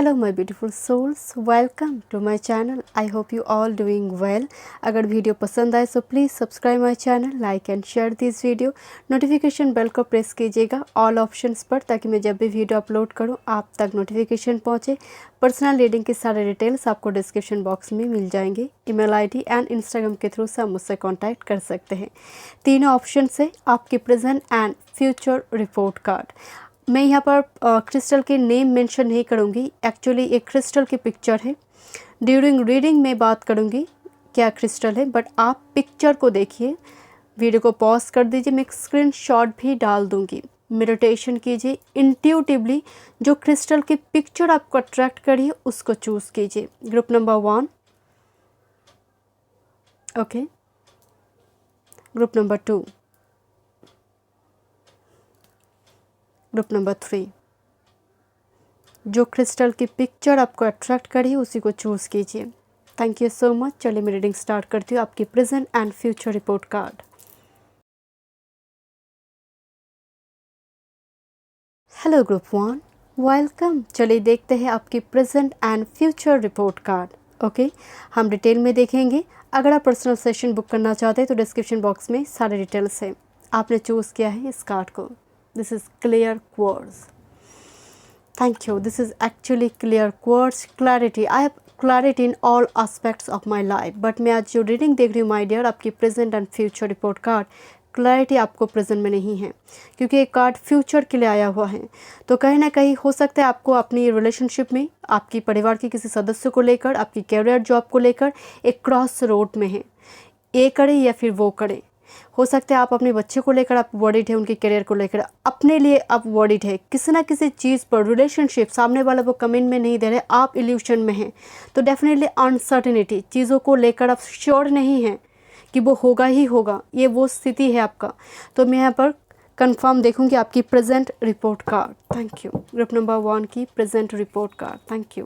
Hello my beautiful souls, welcome to my channel. I hope you all doing well. अगर video पसंद आए so please subscribe my channel, like and share this video. Notification bell को press कीजिएगा all options पर, ताकि मैं जब भी वीडियो अपलोड करूं आप तक नोटिफिकेशन पहुंचे। पर्सनल रीडिंग की सारे डिटेल्स आपको डिस्क्रिप्शन बॉक्स में मिल जाएंगे। ईमेल आईडी एंड इंस्टाग्राम के थ्रू से आप मुझसे कॉन्टैक्ट कर सकते हैं। तीनों ऑप्शन से आपकी present and future report card. मैं यहाँ पर क्रिस्टल के नेम मेंशन नहीं करूँगी, एक्चुअली एक क्रिस्टल की पिक्चर है। ड्यूरिंग रीडिंग में बात करूँगी क्या क्रिस्टल है, बट आप पिक्चर को देखिए। वीडियो को पॉज कर दीजिए, मैं एक स्क्रीनशॉट भी डाल दूँगी। मेडिटेशन कीजिए, इंट्यूटिवली जो क्रिस्टल की पिक्चर आपको अट्रैक्ट करिए उसको चूज़ कीजिए। Group number 1, okay. Group number 2, group number 3। जो क्रिस्टल की पिक्चर आपको अट्रैक्ट करी उसी को चूज़ कीजिए। Thank you so much. चलिए मैं रीडिंग स्टार्ट करती हूँ आपकी present and future report card. Hello group 1, welcome. चलिए देखते हैं आपकी present and future report card. Okay, हम डिटेल में देखेंगे। अगर आप पर्सनल सेशन बुक करना चाहते हैं तो डिस्क्रिप्शन बॉक्स में सारे डिटेल्स है। आपने चूज़ किया है इस कार्ड को। This is clear quartz. Thank you. This is actually clear quartz clarity. I have clarity in all aspects of my life. But मैं आज जो रीडिंग देख रही हूँ माय डियर, आपकी present and future report card, clarity आपको present में नहीं है, क्योंकि ये कार्ड फ्यूचर के लिए आया हुआ है। तो कहीं ना कहीं हो सकता है आपको अपनी रिलेशनशिप में, आपकी परिवार के किसी सदस्य को लेकर, आपकी कैरियर जॉब को लेकर एक क्रॉस रोड में है। ये करे या फिर वो करे। हो सकता है आप अपने बच्चे को लेकर आप वरीड है, उनके करियर को लेकर अपने लिए आप वरीड है। किसी ना किसी चीज़ पर रिलेशनशिप, सामने वाला वो कमेंट में नहीं दे रहे, आप इल्यूशन में हैं। तो डेफिनेटली अनसर्टेनिटी, चीज़ों को लेकर आप श्योर नहीं हैं कि वो होगा ही होगा, ये वो स्थिति है आपका। तो मैं यहाँ पर कंफर्म देखूंगी आपकी present report card. Thank you. Group number 1 की present report card. Thank you,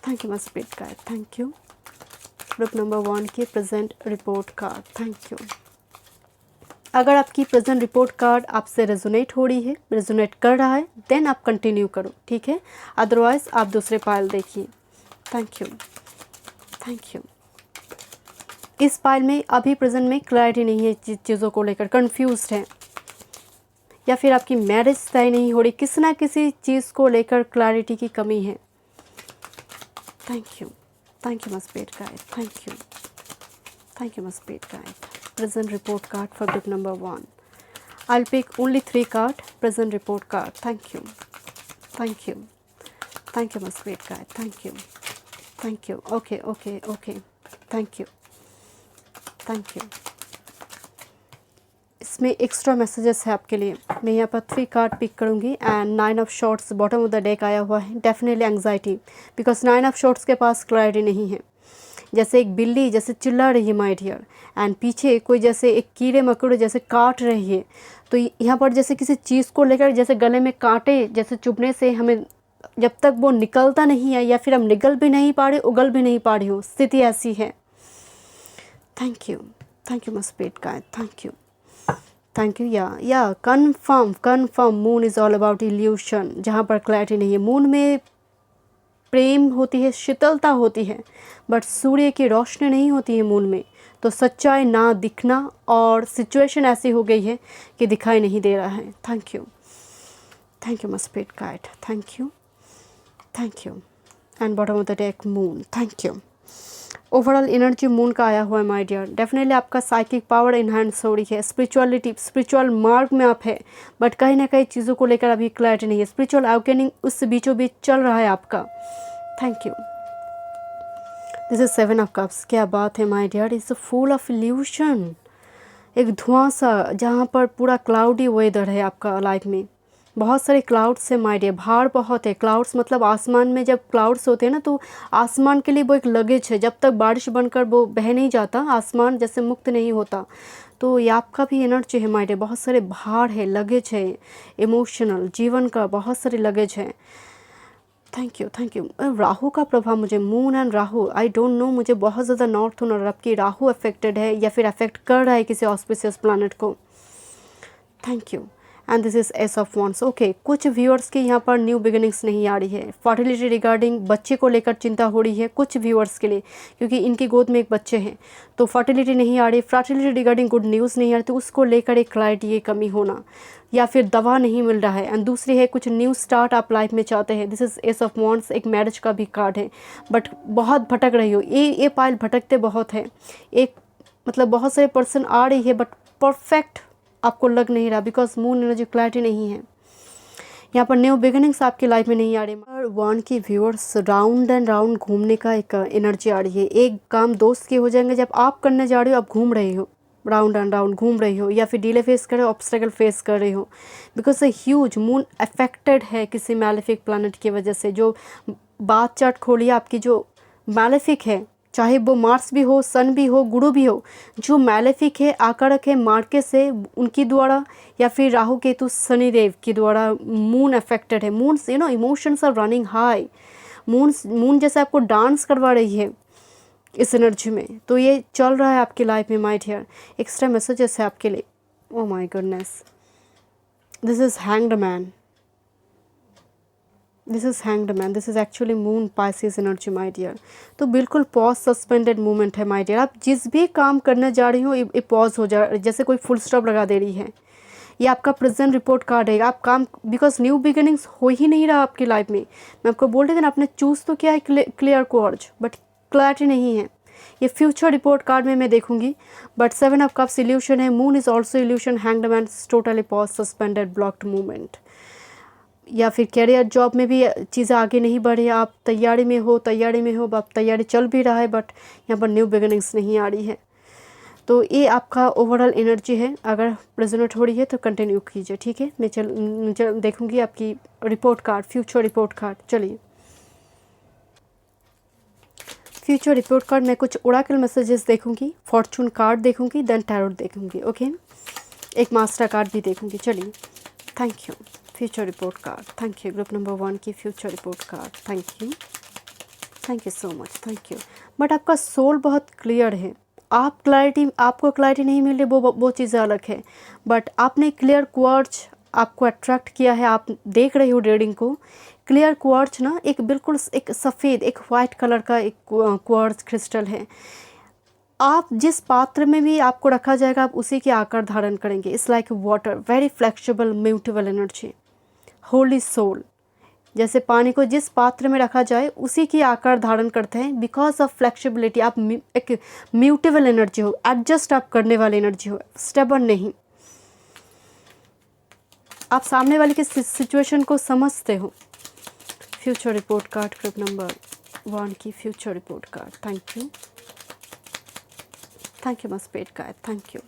thank you my spirit guide. Thank you. Group number 1 की present report card. Thank you. अगर आपकी प्रेजेंट रिपोर्ट कार्ड आपसे रेजोनेट हो रही है, रेजोनेट कर रहा है, देन आप कंटिन्यू करो, ठीक है। अदरवाइज आप दूसरे पाइल देखिए। Thank you, thank you. इस पाइल में अभी प्रेजेंट में क्लैरिटी नहीं है, चीज़ों को लेकर कंफ्यूज्ड है, या फिर आपकी मैरिज तय नहीं हो रही, किसी ना किसी चीज़ को लेकर क्लैरिटी की कमी है। Thank you, thank you my spirit guide. Thank you, thank you my spirit guide. Present report card for group number 1. I'll pick only 3 cards. Present report card. Thank you. Thank you. Thank you, my sweet guy. Thank you. Thank you. Okay, okay, okay. Thank you. Thank you. इसमें extra messages है आपके लिए। मैं यहाँ पर 3 card pick करूँगी and 9 of shorts bottom of the deck आया हुआ है। Definitely anxiety, because 9 of shorts के पास क्लैरिटी नहीं है। जैसे एक बिल्ली जैसे चिल्ला रही है माय डियर, एंड पीछे कोई जैसे एक कीड़े मकोड़े जैसे काट रही है। तो यहाँ पर जैसे किसी चीज़ को लेकर जैसे गले में कांटे जैसे चुभने से हमें, जब तक वो निकलता नहीं है या फिर हम निगल भी नहीं पा रहे, उगल भी नहीं पा रही हो, स्थिति ऐसी है। Thank you, thank you my spirit guide. Thank you, thank you. या confirm moon is all about illusion. जहाँ पर क्लैरिटी नहीं है, मून में प्रेम होती है, शीतलता होती है, बट सूर्य की रोशनी नहीं होती है मून में। तो सच्चाई ना दिखना, और सिचुएशन ऐसी हो गई है कि दिखाई नहीं दे रहा है। Thank you, thank you my spirit guide. Thank you, thank you. And bottom of the deck moon. Thank you. Overall energy moon का आया हुआ है माय डियर। डेफिनेटली आपका साइकिक पावर इन्हांस हो रही है, स्पिरिचुअलिटी, स्पिरिचुअल मार्ग में आप है, बट कहीं ना कहीं चीज़ों को लेकर अभी क्लैरिटी नहीं है। स्पिरिचुअल अवेकनिंग उस बीचों बीच चल रहा है आपका। Thank you. This is 7 of cups. क्या बात है my dear, is full of illusion. एक धुआं सा, जहाँ पर पूरा क्लाउडी वेदर है आपका लाइफ में। बहुत सारे क्लाउड्स है माय डियर, भार बहुत है। क्लाउड्स मतलब आसमान में जब क्लाउड्स होते हैं ना, तो आसमान के लिए वो एक लगेज है। जब तक बारिश बनकर वो बह नहीं जाता, आसमान जैसे मुक्त नहीं होता। तो ये आपका भी एनर्जी है माय डियर। बहुत सारे भार है, लगेज है, इमोशनल जीवन का बहुत सारे लगेज है। Thank you, thank you. Rahu का प्रभाव मुझे, moon and Rahu, I don't no, मुझे बहुत ज़्यादा नॉर्थ और आपकी राहु अफेक्टेड है या फिर अफेक्ट कर रहा है किसी ऑस्पिशियस प्लानट को। Thank you. And this is S of wands. Okay, कुछ व्यूअर्स के यहाँ पर न्यू बिगिनिंग्स नहीं आ रही है। फर्टिलिटी रिगार्डिंग बच्चे को लेकर चिंता हो रही है कुछ व्यूअर्स के लिए, क्योंकि इनकी गोद में एक बच्चे हैं, तो फर्टिलिटी नहीं आ रही। फर्टिलिटी रिगार्डिंग गुड न्यूज़ नहीं आ रही, तो उसको लेकर एक क्लैरिटी की कमी होना, या फिर दवा नहीं मिल रहा है। एंड दूसरी है कुछ न्यू स्टार्ट आप लाइफ में चाहते हैं। This is S of wands, एक मैरिज का भी कार्ड है, बट बहुत भटक रही हो। ये पाइल भटकते बहुत है। एक मतलब बहुत सारे पर्सन आ रही है, बट परफेक्ट आपको लग नहीं रहा, बिकॉज मून एनर्जी क्लैरिटी नहीं है। यहाँ पर न्यू बिगिनिंग्स आपकी लाइफ में नहीं आ रही। और वन की व्यूअर्स राउंड एंड राउंड घूमने का एक एनर्जी आ रही है। एक काम दोस्त के हो जाएंगे, जब आप करने जा रहे हो आप घूम रहे हो, राउंड एंड राउंड घूम रही हो, या फिर डिले फेस कर रहे हो, ऑब्स्टेकल फेस कर रही हो, because a huge moon affected है किसी मैलेफिक प्लानट की वजह से। जो बात चार्ट खोलिए आपकी, जो मैलेफिक है, चाहे वो मार्स भी हो, सन भी हो, गुरु भी हो, जो मैलेफिक है, आकारक है मार्केस है, उनकी द्वारा, या फिर राहु केतु शनिदेव की द्वारा मून अफेक्टेड है। Moon emotions are running high. Moon जैसे आपको डांस करवा रही है इस एनर्जी में, तो ये चल रहा है आपकी लाइफ में माय डियर। एक्स्ट्रा मैसेजेस है आपके लिए। Oh my goodness, this is hanged man, this is hanged man, this is actually moon Pisces energy my dear. तो बिल्कुल पॉज सस्पेंडेड मूवमेंट है माय डियर। आप जिस भी काम करने जा रही हो ये पॉज हो जा, जैसे कोई फुल स्टॉप लगा दे रही है। ये आपका प्रेजेंट रिपोर्ट कार्ड है। आप काम, बिकॉज न्यू बिगिनिंग्स हो ही नहीं रहा आपकी लाइफ में। मैं आपको बोल रही थी ना, आपने चूज़ तो किया है क्लियर कोर्ज, बट क्लैरिटी नहीं है। ये फ्यूचर रिपोर्ट कार्ड में मैं देखूंगी, बट 7 ऑफ कप्स इल्यूशन है, moon is also evolution, hanged man, totally pause suspended blocked movement. या फिर कैरियर जॉब में भी चीज़ें आगे नहीं बढ़ी, आप तैयारी में हो, अब तैयारी चल भी रहा है, बट यहाँ पर न्यू बिगिनिंग्स नहीं आ रही है। तो ये आपका ओवरऑल एनर्जी है। अगर प्रेजेंट हो रही है तो कंटिन्यू कीजिए, ठीक है। मैं चल देखूंगी आपकी report card, future report card. चलिए, फ्यूचर रिपोर्ट कार्ड में कुछ ओरेकल मैसेजेस देखूंगी, फॉर्चून कार्ड देखूंगी, देन टैरोट देखूंगी। ओके, एक मास्टर कार्ड भी देखूंगी। चलिए, thank you. Future report card, thank you. Group number 1 की future report card, thank you so much, thank you. But आपका सोल बहुत क्लियर है। आपको क्लैरिटी नहीं मिल रही, वो चीज़ें अलग है, बट आपने क्लियर क्वार्ट्ज आपको अट्रैक्ट किया है। आप देख रहे हो रीडिंग को, क्लियर क्वार्ट्ज ना, एक बिल्कुल एक सफ़ेद, एक वाइट कलर का एक क्वार्ट्ज क्रिस्टल है। आप जिस पात्र में भी आपको रखा जाएगा, आप उसी के आकार धारण करेंगे। It's like water, very flexible, mutable energy, holy soul. जैसे पानी को जिस पात्र में रखा जाए उसी की आकार धारण करते हैं, बिकॉज ऑफ फ्लेक्सिबिलिटी। आप एक म्यूटेबल एनर्जी हो, एडजस्ट आप करने वाली एनर्जी हो, स्टेबल नहीं। आप सामने वाले के सिचुएशन को समझते हो। Future report card, group number 1 की future report card, thank you my spirit guide, thank you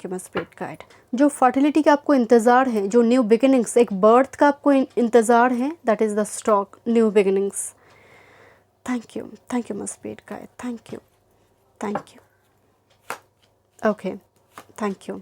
my spirit guide. जो फर्टिलिटी का आपको इंतज़ार है, जो न्यू बिगिनिंग्स, एक बर्थ का आपको इंतज़ार है, that is the stock new beginnings. Thank you my spirit guide, thank you. Okay, thank you.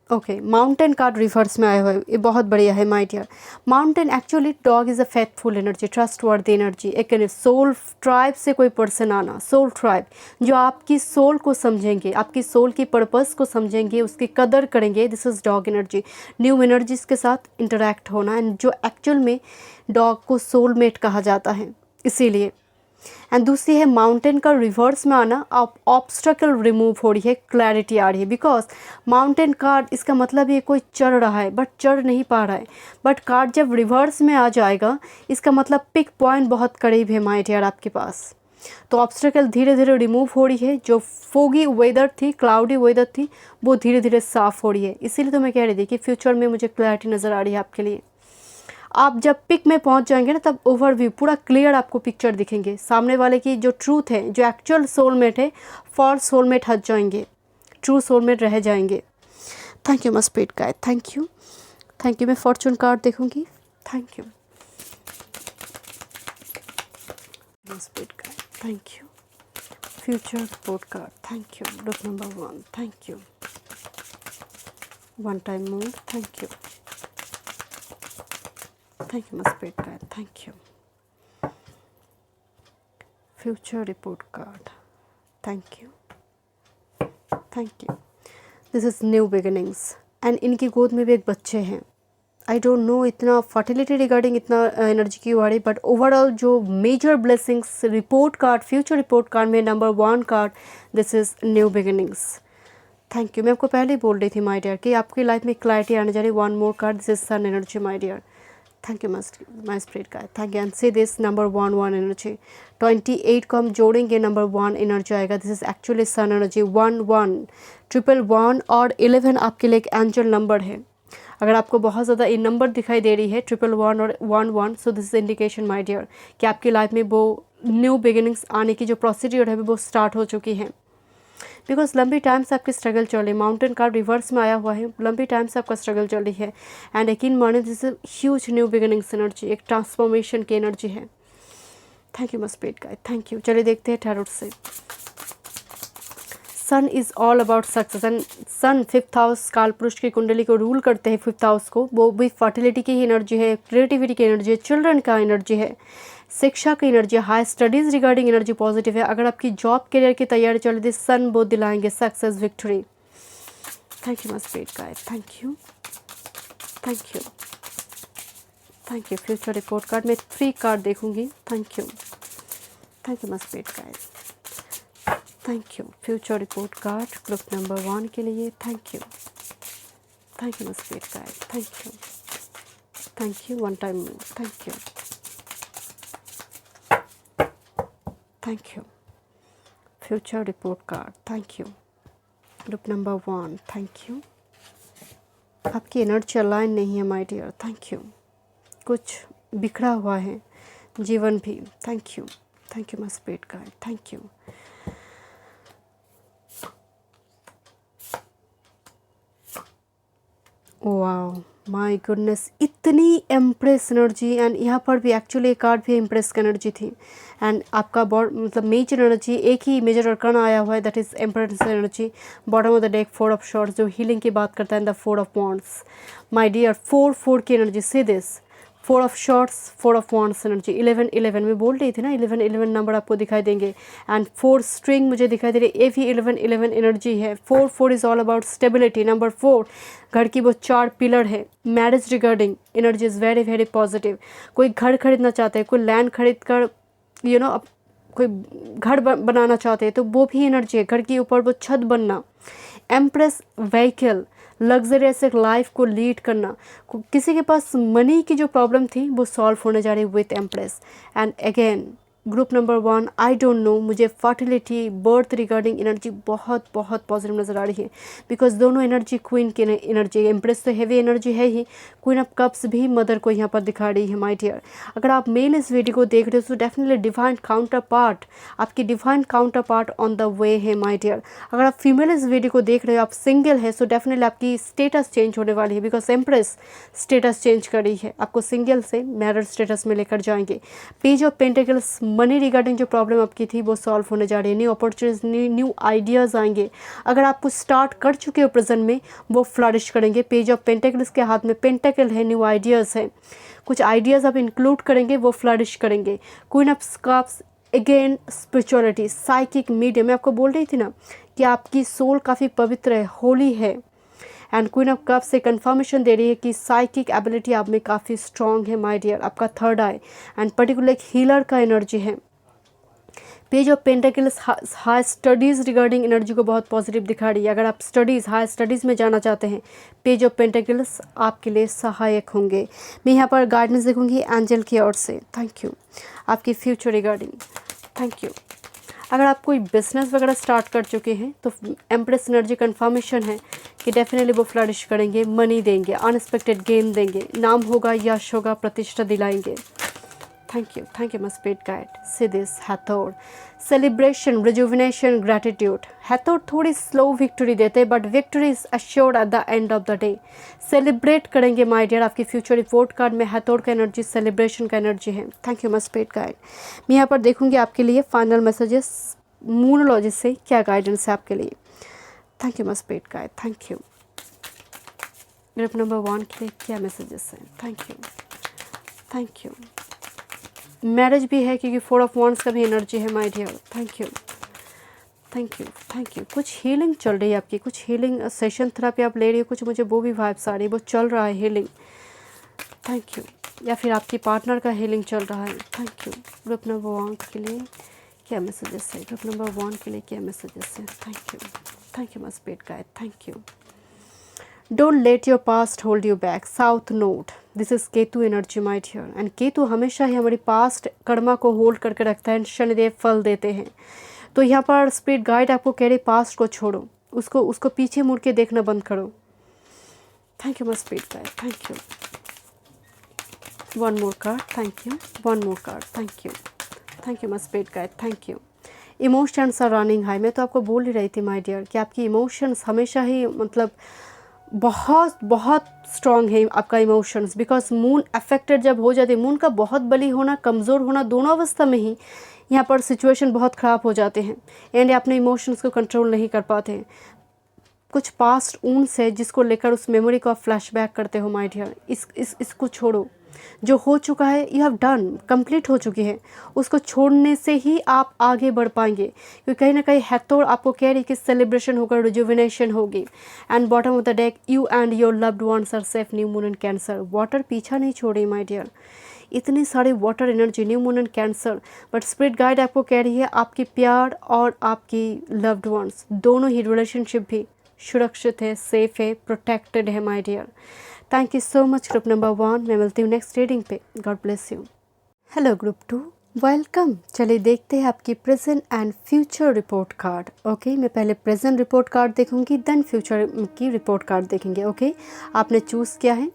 Okay, mountain card reverse में आया हुआ है, ये बहुत बढ़िया है my dear. Mountain actually dog is a faithful energy, trustworthy energy. एक soul tribe से कोई पर्सन आना, सोल ट्राइब जो आपकी सोल को समझेंगे, आपकी सोल की पर्पस को समझेंगे, उसकी कदर करेंगे। This is dog energy. New energies के साथ इंटरेक्ट होना, एंड जो एक्चुअल में डॉग को सोलमेट कहा जाता है, इसीलिए। एंड दूसरी है माउंटेन का रिवर्स में आना, ऑब्स्टकल रिमूव हो रही है, क्लैरिटी आ रही है। बिकॉज माउंटेन कार्ड, इसका मतलब ये कोई चढ़ रहा है बट चढ़ नहीं पा रहा है, बट कार्ड जब रिवर्स में आ जाएगा इसका मतलब पिक पॉइंट बहुत करीब है माय डियर आपके पास। तो ऑब्स्टकल धीरे धीरे रिमूव हो रही है। जो फोगी वेदर थी, क्लाउडी वेदर थी, वो धीरे धीरे साफ़ हो रही है। इसीलिए तो मैं कह रही थी कि फ्यूचर में मुझे क्लैरिटी नज़र आ रही है आपके लिए। आप जब पिक में पहुंच जाएंगे ना, तब ओवरव्यू पूरा क्लियर आपको पिक्चर दिखेंगे। सामने वाले की जो ट्रूथ है, जो एक्चुअल सोलमेट है, फॉल्स सोलमेट हट जाएंगे, ट्रू सोलमेट रह जाएंगे। Thank you my spirit guide, thank you. मैं फॉर्चून कार्ड देखूंगी, thank you spirit guide, thank you. Future report card, thank you. Group number 1, thank you. One time mood, thank you my spirit guide, thank you. Future report card, thank you। This is new beginnings and इनकी गोद में भी एक बच्चे हैं। I don't know इतना fertility regarding इतना energy क्यों आ रही, बट ओवरऑल जो major blessings report card, future report card में number 1 card, this is new beginnings. Thank you. मैं आपको पहले ही बोल रही थी माय डियर कि आपकी लाइफ में क्लैरिटी आने जा रही। 1 more card, this is sun energy my dear. Thank you my spirit guide, thank you. And see this number 1 energy 28 को हम जोड़ेंगे, नंबर 1 एनर्जी आएगा। This is actually sun energy. 1 1 1 और 11 आपके लिए एक एंजल नंबर है। अगर आपको बहुत ज़्यादा ये नंबर दिखाई दे रही है 111 और 11, so this is indication my dear कि आपकी लाइफ में वो न्यू बिगिनिंग्स आने की जो प्रोसीड्यूर है वो स्टार्ट हो चुकी है। बिकॉज लंबी टाइम से आपकी स्ट्रगल चल रही है। माउंटेन कार्ड रिवर्स में आया हुआ है, लंबी टाइम से आपका स्ट्रगल चल रही है। एंड यकीन माने this is huge new beginnings energy, एक ट्रांसफॉर्मेशन की एनर्जी है। Thank you my spirit guide, thank you. चलिए देखते हैं टैरोट से। Sun is all about success and sun 5th house काल पुरुष की कुंडली को रूल करते हैं। 5th हाउस को वो भी फर्टिलिटी की ही एनर्जी है, क्रिएटिविटी की एनर्जी है, चिल्ड्रन का एनर्जी है, शिक्षा की energy, high studies regarding energy positive है। अगर आपकी जॉब करियर की तैयारी चल रही है, सन वो दिलाएंगे success, victory. Thank you my spirit guide, thank you, thank you, thank you. Future report card में 3 कार्ड देखूंगी। Thank you, thank you my spirit guide, thank you. Future report card group number 1 के लिए। Thank you, thank you my spirit guide, thank you, thank you. 1 time more, thank you, thank you. Future report card, thank you. Group number 1, thank you. आपकी energy align नहीं है my dear, thank you. कुछ बिखरा हुआ है जीवन भी। Thank you, thank you my spirit guide, thank you. Wow my goodness, इतनी एम्प्रेस एनर्जी। एंड यहाँ पर भी एक्चुअली कार्ड भी एम्प्रेस की एनर्जी थी। एंड आपका मतलब मेजर एनर्जी, एक ही मेजर अरकाना आया हुआ है, that is empress energy. Bottom of the deck 4 of swords जो हीलिंग की बात करता है, the 4 of wands my dear. 4 की energy, see this 4 of swords, 4 of wands energy. 11 में बोल रही थी ना, 11 नंबर आपको दिखाई देंगे। एंड 4 स्ट्रिंग मुझे दिखाई दे रही है, ये भी 11 एनर्जी है। 4 is all about stability. Number 4 घर की वो 4 पिलर है। Marriage regarding energy is very very positive. कोई घर खरीदना चाहते हैं, कोई लैंड खरीद कर अब कोई घर बनाना चाहते हैं तो वो भी एनर्जी है। घर के ऊपर वो छत बनना, एम्प्रेस व्हीकल, लग्जरियस एक लाइफ को लीड करना। किसी के पास मनी की जो प्रॉब्लम थी वो सॉल्व होने जा रही है with empress. And again group number 1, I don't no, मुझे फर्टिलिटी बर्थ रिगार्डिंग एनर्जी बहुत बहुत पॉजिटिव नज़र आ रही है। बिकॉज दोनों एनर्जी क्वीन की एनर्जी है। एम्प्रेस तो हैवी एनर्जी है ही, क्वीन ऑफ कप्स भी मदर को यहाँ पर दिखा रही है माय डियर। अगर आप मेल इस वीडियो को देख रहे हो तो डेफिनेटली डिवाइन काउंटर पार्ट, आपकी divine counter part on the way है माय डियर। अगर आप फीमेल इस वीडियो को देख रहे हो, आप सिंगल है, सो डेफिनेटली आपकी स्टेटस चेंज होने वाली है। बिकॉज एम्प्रेस स्टेटस चेंज कर रही है, आपको सिंगल से मैरिड स्टेटस में लेकर जाएंगे। Page of pentacles, money regarding जो प्रॉब्लम आपकी थी वो सॉल्व होने जा रही है। न्यू अपॉर्चुनिटीज, न्यू आइडियाज़ आएंगे। अगर आप कुछ स्टार्ट कर चुके हो प्रेजेंट में, वो फ्लरिश करेंगे। पेज ऑफ पेंटिकल्स के हाथ में पेंटिकल है, न्यू आइडियाज़ है, कुछ आइडियाज़ आप इंक्लूड करेंगे, वो फ्लरिश करेंगे। Queen of cups again spirituality, psychic medium. मैं आपको बोल रही थी ना कि आपकी सोल काफ़ी पवित्र है, होली है। एंड क्वीन ऑफ कप्स से कंफर्मेशन दे रही है कि साइकिक एबिलिटी आप में काफ़ी स्ट्रॉन्ग है माय डियर। आपका 3rd आई एंड पर्टिकुलर एक हीलर का एनर्जी है। Page of pentacles high studies regarding energy को बहुत पॉजिटिव दिखा रही है। अगर आप स्टडीज़, हाई स्टडीज़ में जाना चाहते हैं, पेज ऑफ पेंटिकल्स आपके लिए सहायक होंगे। मैं यहाँ पर गाइडेंस देखूंगी एंजल की ओर से। Thank you. आपकी फ्यूचर रिगार्डिंग, थैंक यू। अगर आप कोई बिजनेस वगैरह स्टार्ट कर चुके हैं तो एम्प्रेस एनर्जी कंफर्मेशन है कि डेफिनेटली वो फ्लरिश करेंगे, मनी देंगे, अनएक्सपेक्टेड गेन देंगे, नाम होगा, यश होगा, प्रतिष्ठा दिलाएंगे। Thank you my spirit guide. See this Hathor, celebration, rejuvenation, gratitude. Hathor थोड़ी स्लो विक्ट्री देते हैं but victory is assured at the end of the day. Celebrate करेंगे माय डियर। आपकी फ्यूचर रिपोर्ट कार्ड में हैथोर का energy, celebration का energy है। Thank you my spirit guide. मैं यहाँ पर देखूंगी आपके लिए फाइनल मैसेजेस मूनोलॉजी से क्या गाइडेंस है आपके लिए। Thank you my spirit guide, thank you. Group number 1 के लिए क्या मैसेजेस हैं? Thank you, thank you. Marriage भी है क्योंकि 4 ऑफ वॉन्ड्स का भी एनर्जी है my dear. Thank you, thank you, thank you. कुछ हीलिंग चल रही है आपकी, कुछ हीलिंग सेशन थेरेपी आप ले रही हो, कुछ मुझे वो भी वाइब्स आ रही है, वो चल रहा है हीलिंग। Thank you. या फिर आपकी पार्टनर का हीलिंग चल रहा है। Thank you. ग्रुप नंबर 1 के लिए क्या मैसेजेस है? ग्रुप नंबर 1 के लिए क्या मैसेजेस है? Thank you, thank you my spirit guide, thank you. Don't let your past hold you back. South node, this is Ketu energy my dear, and Ketu हमेशा ही हमारी पास्ट कर्मा को होल्ड करके रखता है, शनिदेव फल देते हैं। तो यहाँ पर स्पिरिट गाइड आपको कह रहे पास्ट को छोड़ो, उसको पीछे मुड़ के देखना बंद करो। Thank you my spirit guide, thank you. One more card, thank you. One more card, thank you, thank you my spirit guide, thank you. Emotions are running high. मैं तो आपको बोल ही रही थी माय डियर कि आपकी इमोशंस हमेशा ही मतलब बहुत बहुत स्ट्रॉन्ग है आपका इमोशंस, बिकॉज मून अफेक्टेड जब हो जाती है, मून का बहुत बली होना, कमज़ोर होना, दोनों अवस्था में ही यहाँ पर सिचुएशन बहुत ख़राब हो जाते हैं एंड अपने इमोशंस को कंट्रोल नहीं कर पाते हैं। कुछ पास्ट ऊंस है जिसको लेकर उस मेमोरी को आप फ्लैशबैक करते हो माय डियर। इसको छोड़ो, जो हो चुका है यू हैव डन, कंप्लीट हो चुकी है, उसको छोड़ने से ही आप आगे बढ़ पाएंगे। क्योंकि कहीं ना कहीं हेक्टर आपको कह रही कि सेलिब्रेशन होगा, रिजुविनेशन होगी। And bottom of the deck, you and your loved ones are safe, new moon and cancer. Water पीछा नहीं छोड़ी माय डियर, इतनी सारी water energy, new moon and cancer. But spirit guide आपको कह रही है आपकी प्यार और आपकी लव्ड वंस दोनों ही रिलेशनशिप भी सुरक्षित है, सेफ है, प्रोटेक्टेड है my dear. Thank you so much group number 1। मैं मिलती हूँ नेक्स्ट रीडिंग पे। God bless you. Hello group 2, welcome. चलिए देखते हैं आपकी present and future report card. Okay, मैं पहले प्रेजेंट रिपोर्ट कार्ड देखूंगी, देन फ्यूचर की रिपोर्ट कार्ड देखेंगे। ओके, आपने चूज़ किया है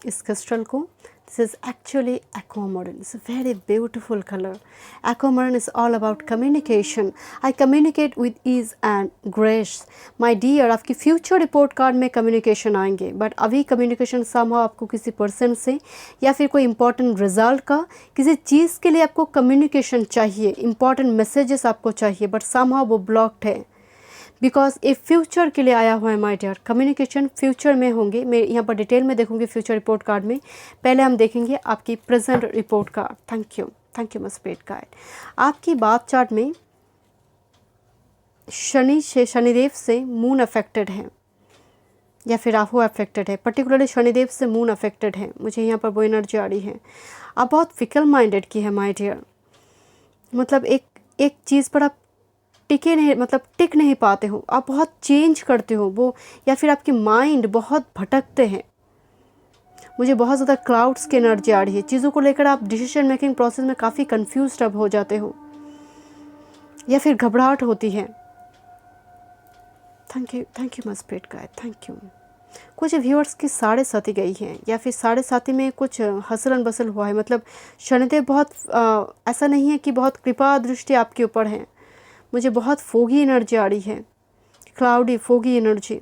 इस क्रिस्टल को। This is actually aquamarine. It's a very beautiful color. Aquamarine is all about communication. I communicate with ease and grace. My dear, आपकी future report card में communication आएंगे, but अभी कम्युनिकेशन somehow आपको किसी पर्सन से या फिर कोई इंपॉर्टेंट रिजल्ट का, किसी चीज़ के लिए आपको कम्युनिकेशन चाहिए, इंपॉर्टेंट मैसेजेस आपको चाहिए, बट somehow वो ब्लॉक्ड है। बिकॉज ये फ्यूचर के लिए आया हुआ है माय डियर। कम्युनिकेशन फ्यूचर में होंगे, मैं यहाँ पर डिटेल में देखूंगी फ्यूचर रिपोर्ट कार्ड में। पहले हम देखेंगे आपकी present report card. Thank you, thank you my spirit guide. आपकी बात चार्ट में शनिदेव से मून अफेक्टेड है या फिर राहु अफेक्टेड है, पर्टिकुलरली शनिदेव से मून अफेक्टेड है। मुझे यहाँ पर वो एनर्जी आ रही है। आप बहुत फिकल माइंडेड की है माय डियर, मतलब एक चीज़ पर आप टिक नहीं पाते हो, आप बहुत चेंज करते हो वो, या फिर आपकी माइंड बहुत भटकते हैं। मुझे बहुत ज़्यादा क्लाउड्स की एनर्जी आ रही है, चीज़ों को लेकर आप डिसीजन मेकिंग प्रोसेस में काफ़ी कंफ्यूज्ड अब हो जाते हो या फिर घबराहट होती है। Thank you my spirit guide, thank you. कुछ व्यूअर्स की 7.5 गई हैं या फिर 7.5 में कुछ हसलन बसल हुआ है, मतलब शनिदेव बहुत ऐसा नहीं है कि बहुत कृपा दृष्टि आपके ऊपर है। मुझे बहुत फोगी एनर्जी आ रही है, क्लाउडी फोगी एनर्जी।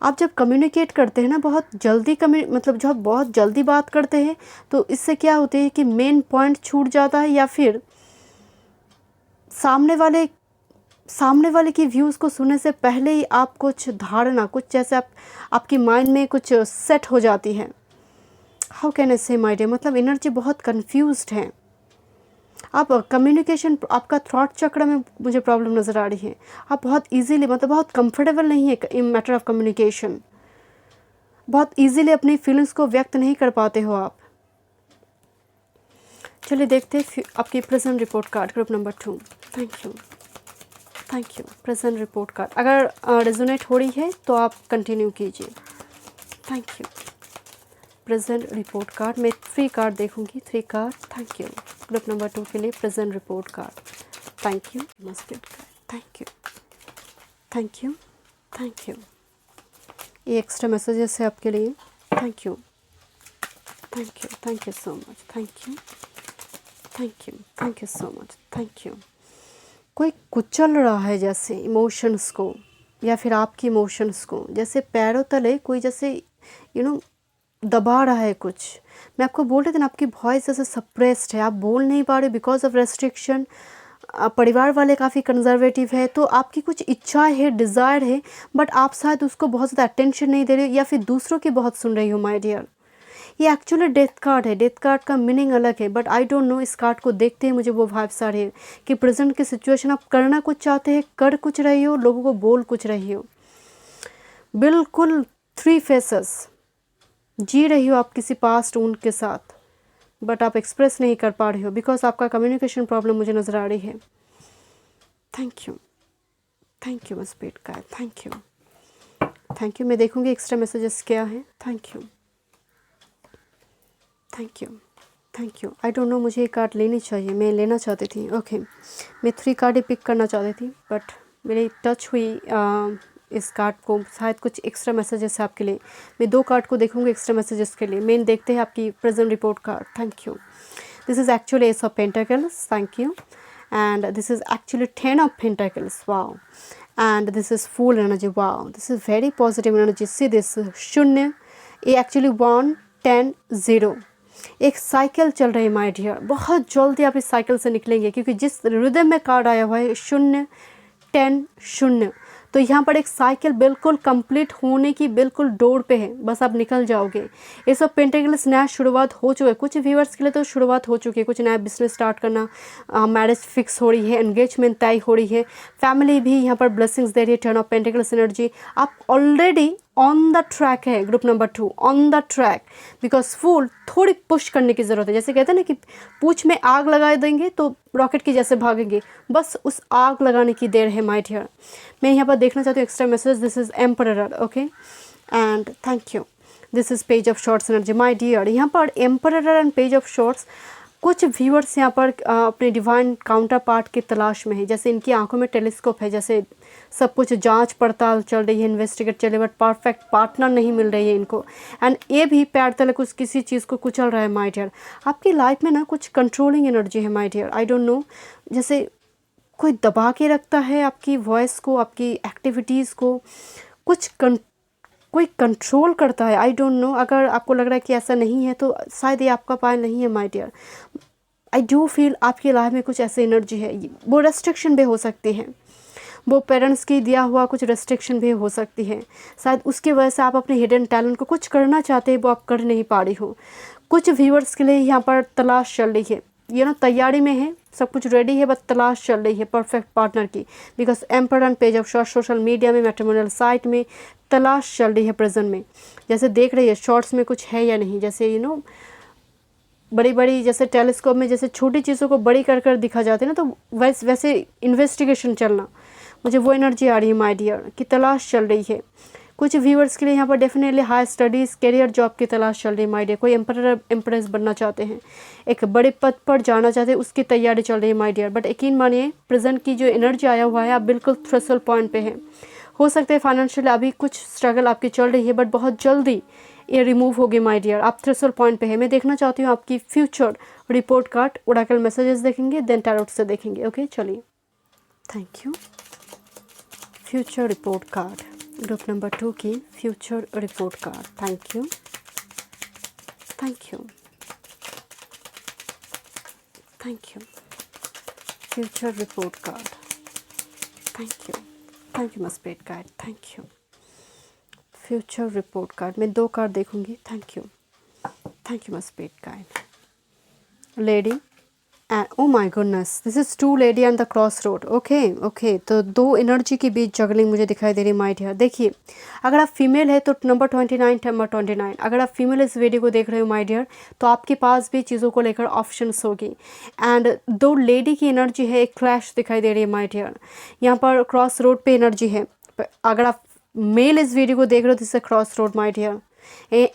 आप जब कम्युनिकेट करते हैं ना, बहुत जल्दी जब बहुत जल्दी बात करते हैं तो इससे क्या होता है कि मेन पॉइंट छूट जाता है, या फिर सामने वाले की व्यूज़ को सुनने से पहले ही आप कुछ धारणा, कुछ जैसे आपकी माइंड में कुछ सेट हो जाती है। हाउ कैन आई से माय डियर, मतलब एनर्जी बहुत कंफ्यूज्ड है। आप कम्युनिकेशन, आपका थॉट चक्र में मुझे प्रॉब्लम नज़र आ रही है। आप बहुत इजीली, मतलब बहुत कंफर्टेबल नहीं है इन मैटर ऑफ कम्युनिकेशन, बहुत इजीली अपनी फीलिंग्स को व्यक्त नहीं कर पाते हो आप। चलिए देखते हैं आपकी present report card group number 2। Thank you present report card. अगर रेजोनेट हो रही है तो आप कंटिन्यू कीजिए। Thank you. Present report card में 3 कार्ड देखूंगी, 3 card. Thank you. Group number 2 के लिए present report card. Thank you must thank you, thank you, thank you. ये एक्स्ट्रा मैसेजेस है आपके लिए। Thank you, thank you so much, thank you so much, thank you. कोई कुचल रहा है जैसे इमोशंस को, या फिर आपकी इमोशंस को, जैसे पैरों तले कोई जैसे दबा रहा है कुछ। मैं आपको बोल रही थी ना, आपकी वॉइस जैसे सप्रेस्ड है, आप बोल नहीं पा रहे बिकॉज ऑफ रेस्ट्रिक्शन। परिवार वाले काफ़ी कंजर्वेटिव है, तो आपकी कुछ इच्छा है, डिज़ायर है, बट आप शायद उसको बहुत ज़्यादा अटेंशन नहीं दे रहे हो, या फिर दूसरों की बहुत सुन रही हो माय डियर। ये एक्चुअली डेथ कार्ड है। डेथ कार्ड का मीनिंग अलग है, बट आई डोंट नो, इस कार्ड को देखते ही मुझे वो वाइब्स आ रही है कि प्रेजेंट की सिचुएशन आप करना कुछ चाहते हैं, कर कुछ रही हो, लोगों को बोल कुछ रही हो, बिल्कुल 3 फेसेस जी रही हो आप किसी पास्ट ऊन के साथ, बट आप एक्सप्रेस नहीं कर पा रहे हो बिकॉज आपका कम्युनिकेशन प्रॉब्लम मुझे नज़र आ रही है। थैंक यू बस पेट का, थैंक यू। मैं देखूंगी एक्स्ट्रा मैसेजेस क्या है। Thank you. I don't no, मुझे ये कार्ड लेनी चाहिए, मैं लेना चाहती थी। ओके मैं 3 कार्ड ही पिक करना चाहती थी, बट मेरी टच हुई इस कार्ड को, शायद कुछ एक्स्ट्रा मैसेजेस है आपके लिए। मैं 2 कार्ड को देखूंगी एक्स्ट्रा मैसेजेस के लिए। मेन देखते हैं आपकी present report card. Thank you. This is actually S of pentacles, thank you. And this is actually 10 of pentacles, wow. And this is full energy, wow, this is very positive energy. See this शून्य, ये actually 1 10 0 एक cycle चल रही है my dear. बहुत जल्दी आप इस साइकिल से निकलेंगे, क्योंकि जिस रिदम में कार्ड आया हुआ है 0 10 0, तो यहाँ पर एक साइकिल बिल्कुल कंप्लीट होने की बिल्कुल डोर पे है, बस आप निकल जाओगे। ये सब पेंटाकल्स नया शुरुआत हो चुका है, कुछ व्यूअर्स के लिए तो शुरुआत हो चुकी है, कुछ नया बिजनेस स्टार्ट करना, मैरिज फिक्स हो रही है, एंगेजमेंट तय हो रही है, फैमिली भी यहाँ पर ब्लेसिंग्स दे रही है। 10 ऑफ पेंटाकल्स एनर्जी, आप ऑलरेडी ऑन द ट्रैक है। Group number 2 on the track, because full थोड़ी पुश करने की ज़रूरत है। जैसे कहते हैं ना कि पूछ में आग लगा देंगे तो रॉकेट की जैसे भागेंगे, बस उस आग लगाने की देर है माय डियर। मैं यहाँ पर देखना चाहती हूँ extra message. This is emperor, okay, and thank you. This is page of swords energy my dear. यहाँ पर emperor and page of swords, कुछ व्यूअर्स यहाँ पर अपने डिवाइन काउंटर पार्ट की तलाश में है। जैसे इनकी आंखों में टेलीस्कोप है, जैसे सब कुछ जांच पड़ताल चल रही है, इन्वेस्टिगेट चल रही है, बट परफेक्ट पार्टनर नहीं मिल रही है इनको। एंड ये भी पैर तले कुछ किसी चीज़ को कुचल रहा है माय डियर। आपकी लाइफ में ना कुछ कंट्रोलिंग एनर्जी है my dear. I don't know, जैसे कोई दबा के रखता है आपकी वॉइस को, आपकी एक्टिविटीज़ को, कोई कंट्रोल करता है। आई डोंट नो, अगर आपको लग रहा है कि ऐसा नहीं है तो शायद ये आपका पाय नहीं है my dear. I do feel आपकी लाइफ में कुछ ऐसी एनर्जी है। वो रेस्ट्रिक्शन भी हो सकती है, वो पेरेंट्स की दिया हुआ कुछ रेस्ट्रिक्शन भी हो सकती है। शायद उसकी वजह से आप अपने हिडन टैलेंट को कुछ करना चाहते हैं, वो आप कर नहीं पा रही हो। कुछ व्यूअर्स के लिए यहाँ पर तलाश चल रही है, ये ना तैयारी में है, सब कुछ रेडी है, बस तलाश चल रही है परफेक्ट पार्टनर की। Because emperor and page of shorts, social media में, मैट्रिमोनियल साइट में तलाश चल रही है प्रेजेंट में। जैसे देख रही है शॉर्ट्स में कुछ है या नहीं, जैसे बड़ी बड़ी जैसे टेलीस्कोप में जैसे छोटी चीज़ों को बड़ी कर कर दिखा जाते हैं ना, तो वैसे इन्वेस्टिगेशन चलना, मुझे वो एनर्जी आ रही है माय डियर की तलाश चल रही है। कुछ व्यूअर्स के लिए यहाँ पर definitely high studies, career, job की तलाश चल रही है माय डियर। कोई एम्परर एम्प्रेस बनना चाहते हैं, एक बड़े पद पर जाना चाहते हैं, उसकी तैयारी चल रही है माय डियर। बट यकीन मानिए प्रेजेंट की जो एनर्जी आया हुआ है, आप बिल्कुल थ्रेशोल्ड पॉइंट पे हैं। हो सकता है फाइनेंशियल अभी कुछ स्ट्रगल आपकी चल रही है, बट बहुत जल्दी ये रिमूव होगी माय डियर। आप थ्रेशोल्ड पॉइंट पे है। मैं देखना चाहती हूँ आपकी future report card. Oracle messages देखेंगे, देन टैरोट से देखेंगे। ओके चलिए, thank you. Future report card, group number 2 की future report card. Thank you, thank you, thank you. Future report card, thank you my spirit card, thank you. Future report card, मैं 2 card देखूंगी। Thank you my spirit card. Lady and oh my goodness, this is 2 lady and the cross road. Okay, तो 2 energy के बीच juggling मुझे दिखाई दे रही my dear. देखिए, अगर आप फीमेल है तो नंबर 29। अगर आप फीमेल इस वीडियो को देख रहे हो माय डियर, तो आपके पास भी चीज़ों को लेकर ऑप्शंस होगी। एंड 2 लेडी की एनर्जी है, एक क्लैश दिखाई दे रही है माय डियर। यहाँ पर क्रॉस रोड पे एनर्जी है। अगर आप मेल इस वीडियो को देख रहे हो तो इससे क्रॉस रोड माय डियर।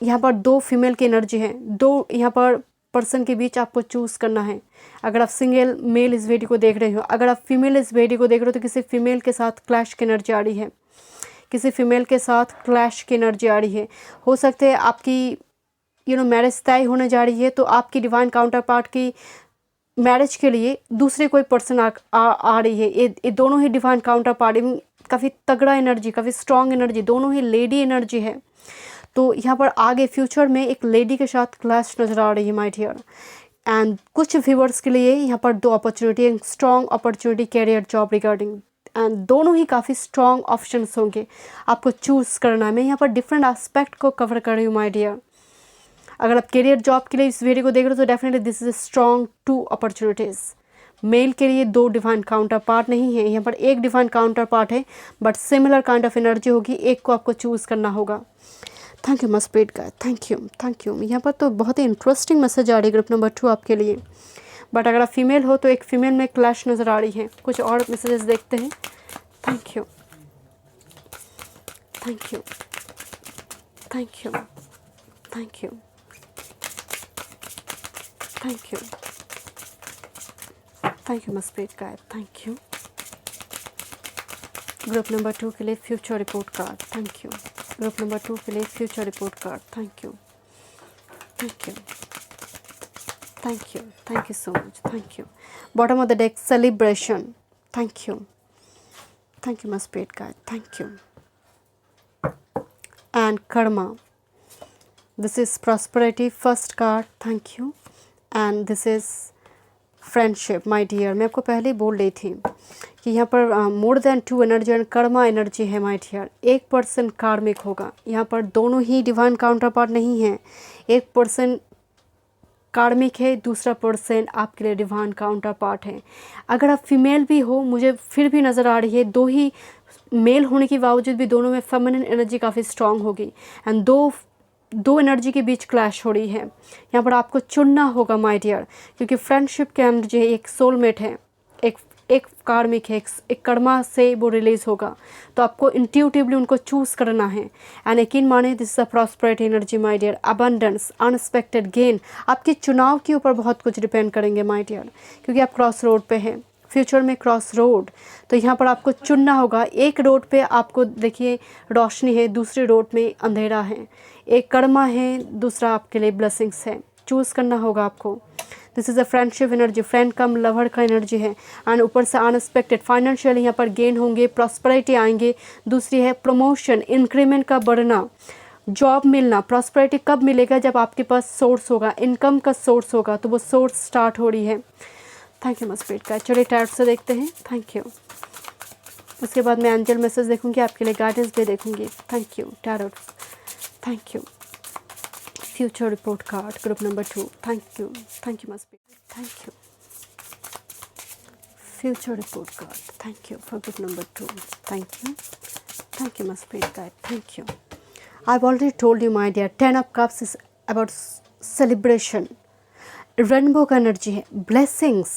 यहाँ पर 2 फीमेल की एनर्जी है, 2 यहाँ पर पर्सन के बीच आपको चूज़ करना है। अगर आप सिंगल मेल इस वीडियो को देख रहे हो, अगर आप फीमेल इस वीडियो को देख रहे हो तो किसी फीमेल के साथ क्लैश की एनर्जी आ रही है, किसी फीमेल के साथ क्लैश की एनर्जी आ रही है। हो सकता है आपकी मैरिज तय होने जा रही है, तो आपकी डिवाइन काउंटर पार्ट की मैरिज के लिए दूसरे कोई पर्सन आ रही है। ये दोनों ही डिवाइन काउंटर पार्ट, काफ़ी तगड़ा एनर्जी, काफ़ी स्ट्रॉन्ग एनर्जी, दोनों ही लेडी एनर्जी है। तो यहाँ पर आगे फ्यूचर में एक लेडी के साथ क्लैश नज़र आ रही है माय डियर। एंड कुछ व्यूअर्स के लिए यहाँ पर 2 अपॉर्चुनिटी, एक strong opportunity career job regarding, and दोनों ही काफ़ी स्ट्रॉन्ग ऑप्शंस होंगे, आपको चूज़ करना है। मैं यहाँ पर डिफरेंट एस्पेक्ट को कवर कर रही हूँ माय डियर। अगर आप करियर जॉब के लिए इस वीडियो को देख रहे हो तो definitely this is strong 2 opportunities. Male के लिए 2 डिवाइन काउंटर पार्ट नहीं है, यहाँ पर एक डिवाइन काउंटर पार्ट है, but similar kind of energy होगी, एक को आपको चूज़ करना होगा। Thank you much spirit guide, thank you. यहाँ पर तो बहुत ही इंटरेस्टिंग मैसेज आ रही है ग्रुप नंबर 2 आपके लिए, बट अगर आप फीमेल हो तो एक फीमेल में क्लैश नज़र आ रही है। कुछ और मैसेजेस देखते हैं। Thank you, thank you, thank you, thank you, thank you, thank you much spirit guide, thank you. Group number 2 के लिए future report card, thank you. Group number 2 के लिए future report card, thank you, thank you, thank you, thank you so much, thank you. Bottom of the deck celebration, thank you much spirit guide, thank you. And Karma, this is prosperity first card, thank you. And this is friendship my dear. मैं आपको पहले ही बोल रही थी कि यहाँ पर more than 2 energy and Karma energy है माय डियर। 1% कार्मिक होगा, यहाँ पर दोनों ही डिवाइन काउंटर पार्ट नहीं है। 1% कार्मिक है, दूसरा पर्सन आपके लिए डिवाइन काउंटर पार्ट है। अगर आप फीमेल भी हो, मुझे फिर भी नज़र आ रही है 2 ही मेल होने के बावजूद भी दोनों में फेमिनिन एनर्जी काफ़ी स्ट्रांग होगी एंड दो एनर्जी के बीच क्लैश हो रही है। यहाँ पर आपको चुनना होगा माय डियर, क्योंकि फ्रेंडशिप के एनर्जी एक सोलमेट है, एक कार्मिक है, एक कर्मा से वो रिलीज होगा, तो आपको इंट्यूटिवली उनको चूज़ करना है। एंड यकीन माने this is a prosperity energy my dear, abundance, unexpected gain. आपके चुनाव के ऊपर बहुत कुछ डिपेंड करेंगे माय डियर, क्योंकि आप क्रॉस रोड पे हैं, फ्यूचर में क्रॉस रोड, तो यहाँ पर आपको चुनना होगा। एक रोड पे आपको देखिए रोशनी है, दूसरी रोड में अंधेरा है। एक कर्मा है, दूसरा आपके लिए ब्लेसिंग्स है। चूज़ करना होगा आपको। This is a friendship energy, friend come lover का एनर्जी है। एंड ऊपर से अनएक्सपेक्टेड फाइनेंशियल यहाँ पर गेन होंगे, प्रॉस्पेरिटी आएंगे। दूसरी है प्रमोशन, इंक्रीमेंट का बढ़ना, जॉब मिलना। प्रॉस्पेरिटी कब मिलेगा? जब आपके पास सोर्स होगा, इनकम का सोर्स होगा, तो वो सोर्स स्टार्ट हो रही है। थैंक यू मच स्पिरिट का। चलिए टैरोट से देखते हैं। Thank you. उसके बाद मैं एंजल मैसेज देखूंगी, आपके लिए गाइडेंस भी देखूंगी। Thank you tarot, thank you. Future report card group number 2, thank you much spirit, thank you. Future report card, thank you for group number 2, thank you much spirit guide, thank you. I've already told you my dear, 10 of cups is about celebration, rainbow का energy है, blessings.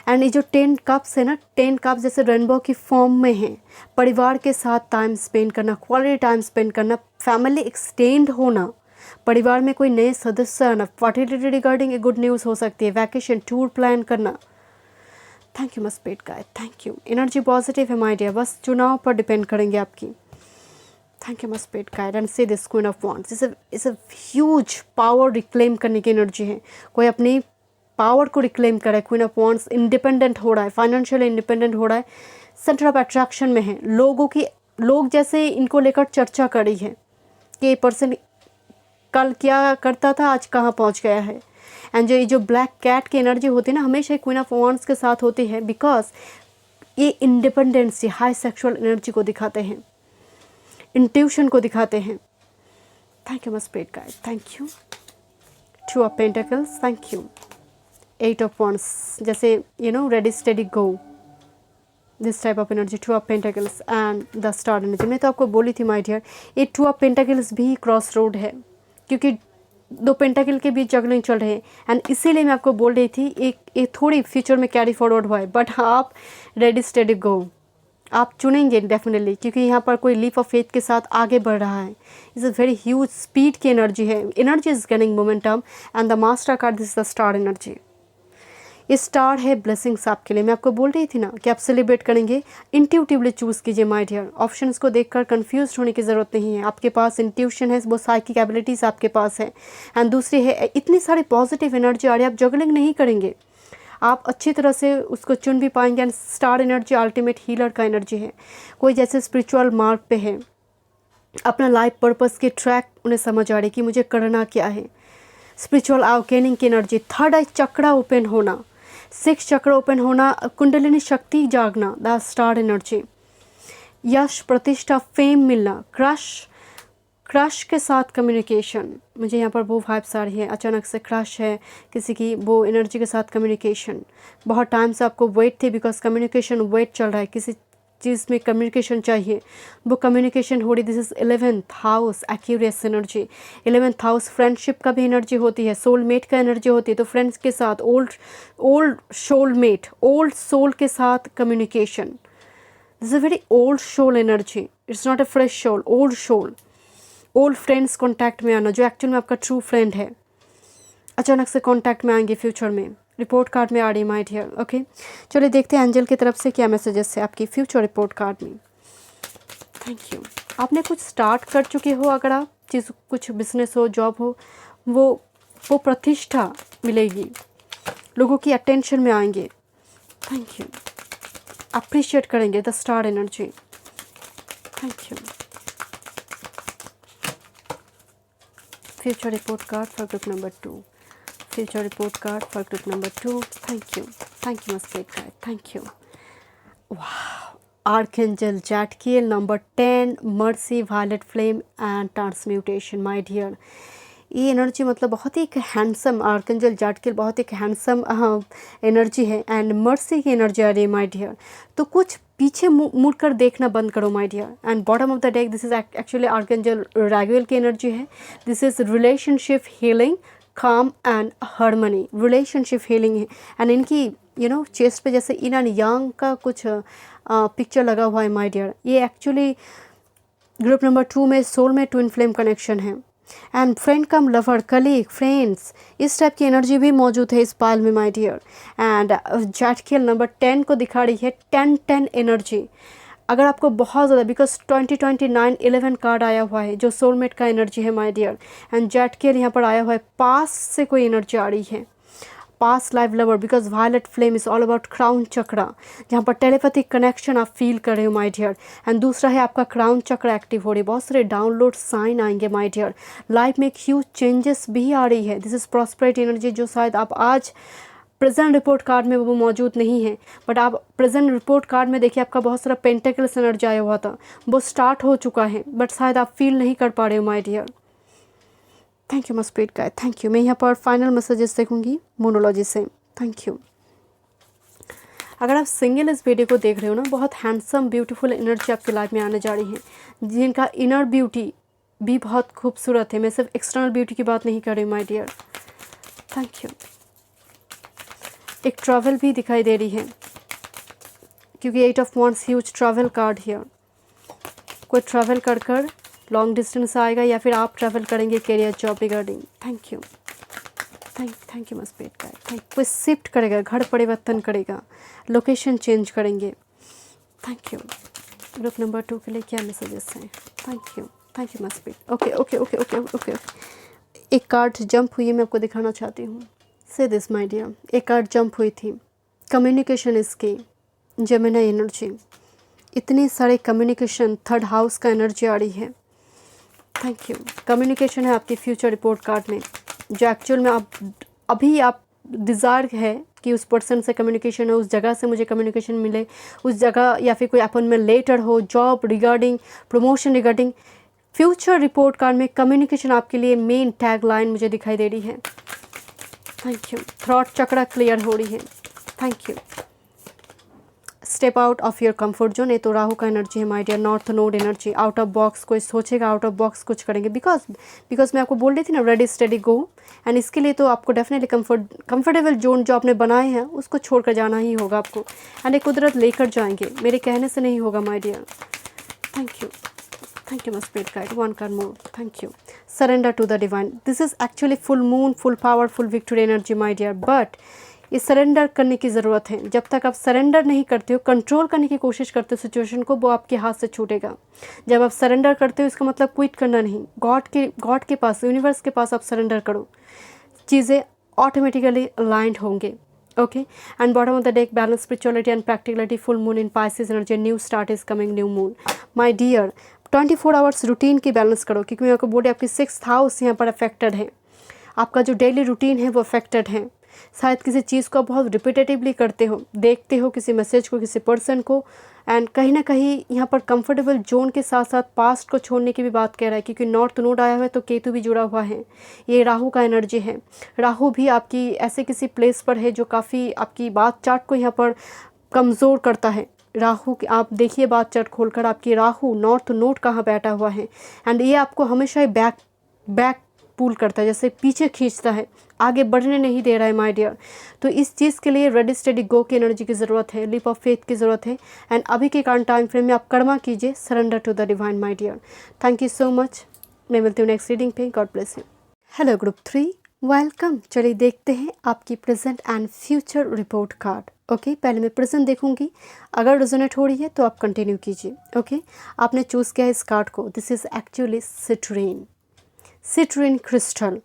And ये जो 10 cups है ना, 10 cups जैसे rainbow की form में है। परिवार के साथ टाइम स्पेंड करना, क्वालिटी टाइम स्पेंड करना, फैमिली एक्सटेंड होना, परिवार में कोई नए सदस्य आना, fertility regarding a good news हो सकती है, वैकेशन, टूर प्लान करना। Thank you much spirit guide, thank you. Energy positive है माय डियर, बस चुनाव पर डिपेंड करेंगे आपकी। Thank you much spirit guide. And से दिस क्वीन ऑफ वॉन्ड्स इस अ ह्यूज पावर रिक्लेम करने की एनर्जी है। कोई अपनी पावर को रिक्लेम कर रहा है। क्वीन ऑफ वॉन्ड्स इंडिपेंडेंट हो रहा है, फाइनेंशियली इंडिपेंडेंट हो रहा है, सेंटर ऑफ अट्रैक्शन में है। लोग जैसे इनको लेकर चर्चा कर रही है कि ये पर्सन कल क्या करता था, आज कहाँ पहुँच गया है। एंड जो ब्लैक कैट की एनर्जी होती है ना, हमेशा क्वीन ऑफ वॉन्ड्स के साथ होती है, बिकॉज ये इंडिपेंडेंसी, हाई सेक्सुअल एनर्जी को दिखाते हैं, इंट्यूशन को दिखाते हैं। Thank you much spirit guide, thank you. 2 of pentacles, thank you. 8 of wands, जैसे ready steady go, this type of energy. 2 of pentacles and the star energy. मैं तो आपको बोली थी माय डियर, ये 2 ऑफ पेंटिकल्स भी क्रॉस रोड है, क्योंकि 2 पेंटिकल के बीच जगलिंग चल रहे हैं। एंड इसीलिए मैं आपको बोल रही थी ये थोड़ी फ्यूचर में कैरी फॉरवर्ड हुआ है, बट आप रेडी स्टेडी गो, आप चुनेंगे डेफिनेटली, क्योंकि यहाँ पर कोई लीप ऑफ फेथ के साथ आगे बढ़ रहा है। Is a very huge speed की एनर्जी है। Energy is gaining momentum and the master card, this is the star energy. ये स्टार है ब्लेसिंग्स आपके लिए। मैं आपको बोल रही थी ना कि आप सेलिब्रेट करेंगे। इंट्यूटिवली चूज़ कीजिए माय डियर, ऑप्शंस को देखकर कंफ्यूज होने की ज़रूरत नहीं है। आपके पास इंट्यूशन है, वो साइकिक एबिलिटीज़ आपके पास है। एंड दूसरी है, इतनी सारी पॉजिटिव एनर्जी आ रही है, आप जगलिंग नहीं करेंगे, आप अच्छी तरह से उसको चुन भी पाएंगे। And star energy ultimate healer का एनर्जी है। कोई जैसे स्पिरिचुअल मार्ग पे है, अपना लाइफ पर्पस के ट्रैक उन्हें समझ आ रही कि मुझे करना क्या है। स्पिरिचुअल अवेकनिंग की एनर्जी, थर्ड आई चक्रा ओपन होना, 6 चक्र ओपन होना, कुंडलिनी शक्ति जागना, द स्टार एनर्जी। यश, प्रतिष्ठा, फेम मिलना, क्रश के साथ कम्युनिकेशन, मुझे यहाँ पर वो वाइब्स आ रही है, अचानक से क्रश है किसी की, वो एनर्जी के साथ कम्युनिकेशन। बहुत टाइम से आपको वेट थी, बिकॉज कम्युनिकेशन वेट चल रहा है, किसी चीज़ में कम्युनिकेशन चाहिए, वो कम्युनिकेशन हो रही। This is 11th house Aquarius energy. 11th house friendship का भी एनर्जी होती है, सोलमेट का एनर्जी होती है। तो फ्रेंड्स के साथ, ओल्ड सोलमेट, ओल्ड सोल के साथ communication. This is a very old soul energy, it's not a fresh soul, old soul. Old friends contact में आना, जो एक्चुअल में आपका ट्रू फ्रेंड है, अचानक से कॉन्टैक्ट में आएंगे फ्यूचर में। रिपोर्ट कार्ड में आ रही माय डियर। ओके, चलिए देखते हैं एंजल की तरफ से क्या मैसेजेस है आपकी फ्यूचर रिपोर्ट कार्ड में। Thank you. आपने कुछ स्टार्ट कर चुके हो, अगर आप चीज़, कुछ बिजनेस हो, जॉब हो, वो प्रतिष्ठा मिलेगी, लोगों की अटेंशन में आएंगे। Thank you. अप्रिशिएट करेंगे the star energy. Thank you. Future report card for group number 2। Future report card for group number 2। Thank you. Thank you my spirit guide. Thank you. Archangel Zadkiel number 10, mercy, violet flame and transmutation. My dear, ये energy मतलब बहुत ही एक handsome, archangel Zadkiel बहुत एक handsome energy है, and mercy की energy आ रही है माय डियर। तो कुछ पीछे मुड़ कर देखना बंद करो my dear. And bottom of the deck, this is actually archangel Raguel की एनर्जी है। This is relationship healing, calm and harmony, relationship healing है। एंड इनकी चेस्ट पे जैसे इन एंड यांग का कुछ पिक्चर लगा हुआ है माय डियर। ये एक्चुअली ग्रुप नंबर 2 में सोल में ट्विन फ्लेम कनेक्शन है, and friend come lover, colleague, friends, इस टाइप की एनर्जी भी मौजूद है इस पाल में माय डियर। एंड जैटकियल नंबर 10 को दिखा रही है 10-10 एनर्जी। अगर आपको बहुत ज़्यादा, बिकॉज 2029 11 कार्ड आया हुआ है जो सोलमेट का एनर्जी है माय डियर, एंड जैटकियल यहाँ पर आया हुआ है, पास से कोई एनर्जी आ रही है, past life lover, because violet flame is all about crown chakra, जहाँ पर टेलीपैथिक कनेक्शन आप फील कर रहे हो माय डियर। एंड दूसरा है आपका क्राउन चक्र एक्टिव हो रही है, बहुत सारे डाउनलोड साइन आएंगे माय डियर। लाइफ में एक ह्यूज चेंजेस भी आ रही है। दिस इज प्रॉस्पेरिटी एनर्जी, जो शायद आप आज प्रेजेंट रिपोर्ट कार्ड में वो मौजूद नहीं है, बट आप प्रेजेंट रिपोर्ट कार्ड में देखिए, आपका बहुत सारा पेंटेकल्स एनर्जी आया हुआ था, वो स्टार्ट हो चुका है, बट शायद आप फील नहीं कर पा रहे हो my dear. Thank you my spirit guide. Thank you. मैं यहाँ पर फाइनल मैसेजेस देखूंगी मोनोलॉजी से। Thank you. अगर आप सिंगल इस वीडियो को देख रहे हो ना, बहुत हैंडसम ब्यूटीफुल एनर्जी आपकी लाइफ में आने जा रही है, जिनका इनर ब्यूटी भी बहुत खूबसूरत है। मैं सिर्फ एक्सटर्नल ब्यूटी की बात नहीं कर रही माय डियर। Thank you. एक ट्रैवल भी दिखाई दे रही है, क्योंकि 8 of wands huge travel card here. कोई ट्रैवल कर लॉन्ग डिस्टेंस आएगा, या फिर आप ट्रैवल करेंगे career job regarding. Thank you. Thank you my spirit guide. कोई शिफ्ट करेगा, घर परिवर्तन करेगा, लोकेशन चेंज करेंगे। Thank you. ग्रुप नंबर 2 के लिए क्या मैसेजेस हैं? Thank you my spirit. ओके। एक कार्ड जंप हुई है, मैं आपको दिखाना चाहती हूँ। से दिस माय डियर, एक कार्ड जंप हुई थी, कम्युनिकेशन इसकी, जेमिनी एनर्जी, इतने सारे कम्युनिकेशन, थर्ड हाउस का एनर्जी आ रही है। Thank you. कम्युनिकेशन है आपकी फ्यूचर रिपोर्ट कार्ड में, जो एक्चुअल में आप डिज़ायर है कि उस पर्सन से कम्युनिकेशन हो, उस जगह से मुझे कम्युनिकेशन मिले, उस जगह, या फिर कोई अपॉइंटमेंट लेटर हो, job regarding, promotion regarding. Future report card में कम्युनिकेशन आपके लिए मेन टैग लाइन मुझे दिखाई दे रही है। Thank you. Throat chakra clear हो रही है। Thank you. Step out of your comfort zone, ये तो राहु का एनर्जी है my dear. North node energy, out of box, कोई सोचेगा, आउट ऑफ बॉक्स कुछ करेंगे, बिकॉज मैं आपको बोल रही थी ना, रेडी स्टडी गो। एंड इसके लिए तो आपको डेफिनेटली कंफर्टेबल जोन जो आपने बनाए हैं उसको छोड़कर जाना ही होगा आपको, एंड एक कुदरत लेकर जाएंगे, मेरे कहने से नहीं होगा my dear. Thank you my spirit guide. 1 card more. Thank you. Surrender to the divine, this is actually full moon, full power, full victory energy my dear, but ये सरेंडर करने की ज़रूरत है। जब तक आप सरेंडर नहीं करते हो, कंट्रोल करने की कोशिश करते हो सिचुएशन को, वो आपके हाथ से छूटेगा। जब आप सरेंडर करते हो, इसका मतलब क्विट करना नहीं, गॉड के पास, यूनिवर्स के पास आप सरेंडर करो, चीज़ें ऑटोमेटिकली अलाइंड होंगे। Okay, and bottom of the deck, balance, spirituality and practicality, full moon in Pisces energy, new start is coming, new moon my dear. 24 hours routine की balance करो, क्योंकि मेरे को बोले आपकी 6th हाउस यहाँ पर अफेक्टेड है, आपका जो डेली रूटीन है वो अफेक्टेड है। शायद किसी चीज़ को आप बहुत रिपीटेटिवली करते हो, देखते हो किसी मैसेज को, किसी पर्सन को, एंड कहीं ना कहीं यहाँ पर कंफर्टेबल जोन के साथ साथ पास्ट को छोड़ने की भी बात कह रहा है, क्योंकि नॉर्थ नोड आया हुआ है तो केतु भी जुड़ा हुआ है, ये राहु का एनर्जी है। राहु भी आपकी ऐसे किसी प्लेस पर है जो काफ़ी आपकी बात चार्ट को यहाँ पर कमज़ोर करता है। राहु की आप देखिए बात चार्ट खोलकर, आपकी राहु नॉर्थ नोड कहाँ बैठा हुआ है, एंड ये आपको हमेशा बैक पुल करता है, जैसे पीछे खींचता है, आगे बढ़ने नहीं दे रहा है माय डियर। तो इस चीज़ के लिए रेडी स्टेडी गो की एनर्जी की ज़रूरत है, लीप ऑफ फेथ की ज़रूरत है, एंड अभी के कारण टाइम फ्रेम में आप कर्मा कीजिए, surrender to the divine my dear. Thank you so much. मैं मिलती हूँ नेक्स्ट रीडिंग पे। God bless you. Hello group 3, welcome. चलिए देखते हैं आपकी present and future report card. Okay, पहले मैं प्रेजेंट देखूंगी, अगर रेजोनेट हो रही है तो आप कंटिन्यू कीजिए। ओके, आपने चूज़ किया है इस कार्ड को। This is actually citrine crystal.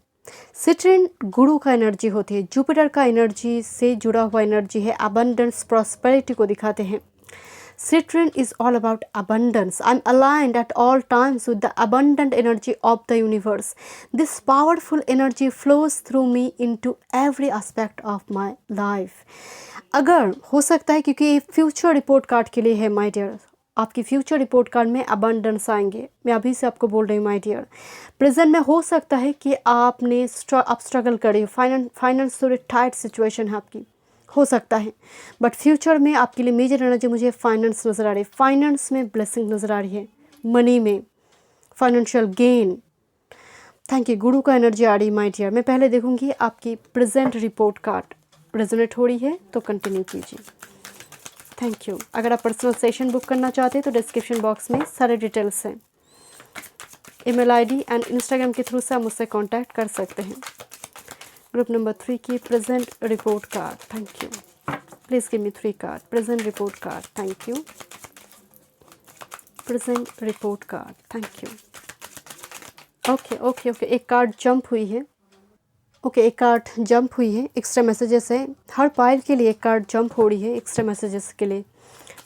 Citrine गुरु का एनर्जी होती है, जुपिटर का एनर्जी से जुड़ा हुआ एनर्जी है, अबंडेंस प्रॉस्पेरिटी को दिखाते हैं। Citrine is all about abundance. I'm aligned at all times with the abundant energy of the universe. This powerful energy flows through me into every aspect of my life. अगर हो सकता है, क्योंकि ये future report card के लिए है my dear, आपकी फ्यूचर रिपोर्ट कार्ड में अबंडेंस आएंगे। मैं अभी से आपको बोल रही हूँ माय डियर। प्रेजेंट में हो सकता है कि आप स्ट्रगल कर रही हो, फाइनेंस थोड़ी टाइट सिचुएशन है आपकी, हो सकता है, बट फ्यूचर में आपके लिए मेजर एनर्जी मुझे फाइनेंस नज़र आ रही है। फाइनेंस में ब्लेसिंग नज़र आ रही है, मनी में फाइनेंशियल गेन। Thank you. गुरु का एनर्जी आ रही है माय डियर। मैं पहले देखूंगी आपकी प्रेजेंट रिपोर्ट कार्ड, रेजोनेट हो रही है तो कंटिन्यू कीजिए। Thank you. अगर आप पर्सनल सेशन बुक करना चाहते हैं तो डिस्क्रिप्शन बॉक्स में सारे डिटेल्स हैं, ईमेल आईडी एंड इंस्टाग्राम के थ्रू से आप मुझसे कांटेक्ट कर सकते हैं। ग्रुप नंबर 3 की present report card. Thank you. Please give me 3 card. Present report card. Thank you. Present report card. Thank you. Okay okay okay, एक कार्ड जंप हुई है। ओके, एक कार्ड जंप हुई है। एक्स्ट्रा मैसेजेस है, हर pile के लिए एक कार्ड जंप हो रही है एक्स्ट्रा मैसेजेस के लिए।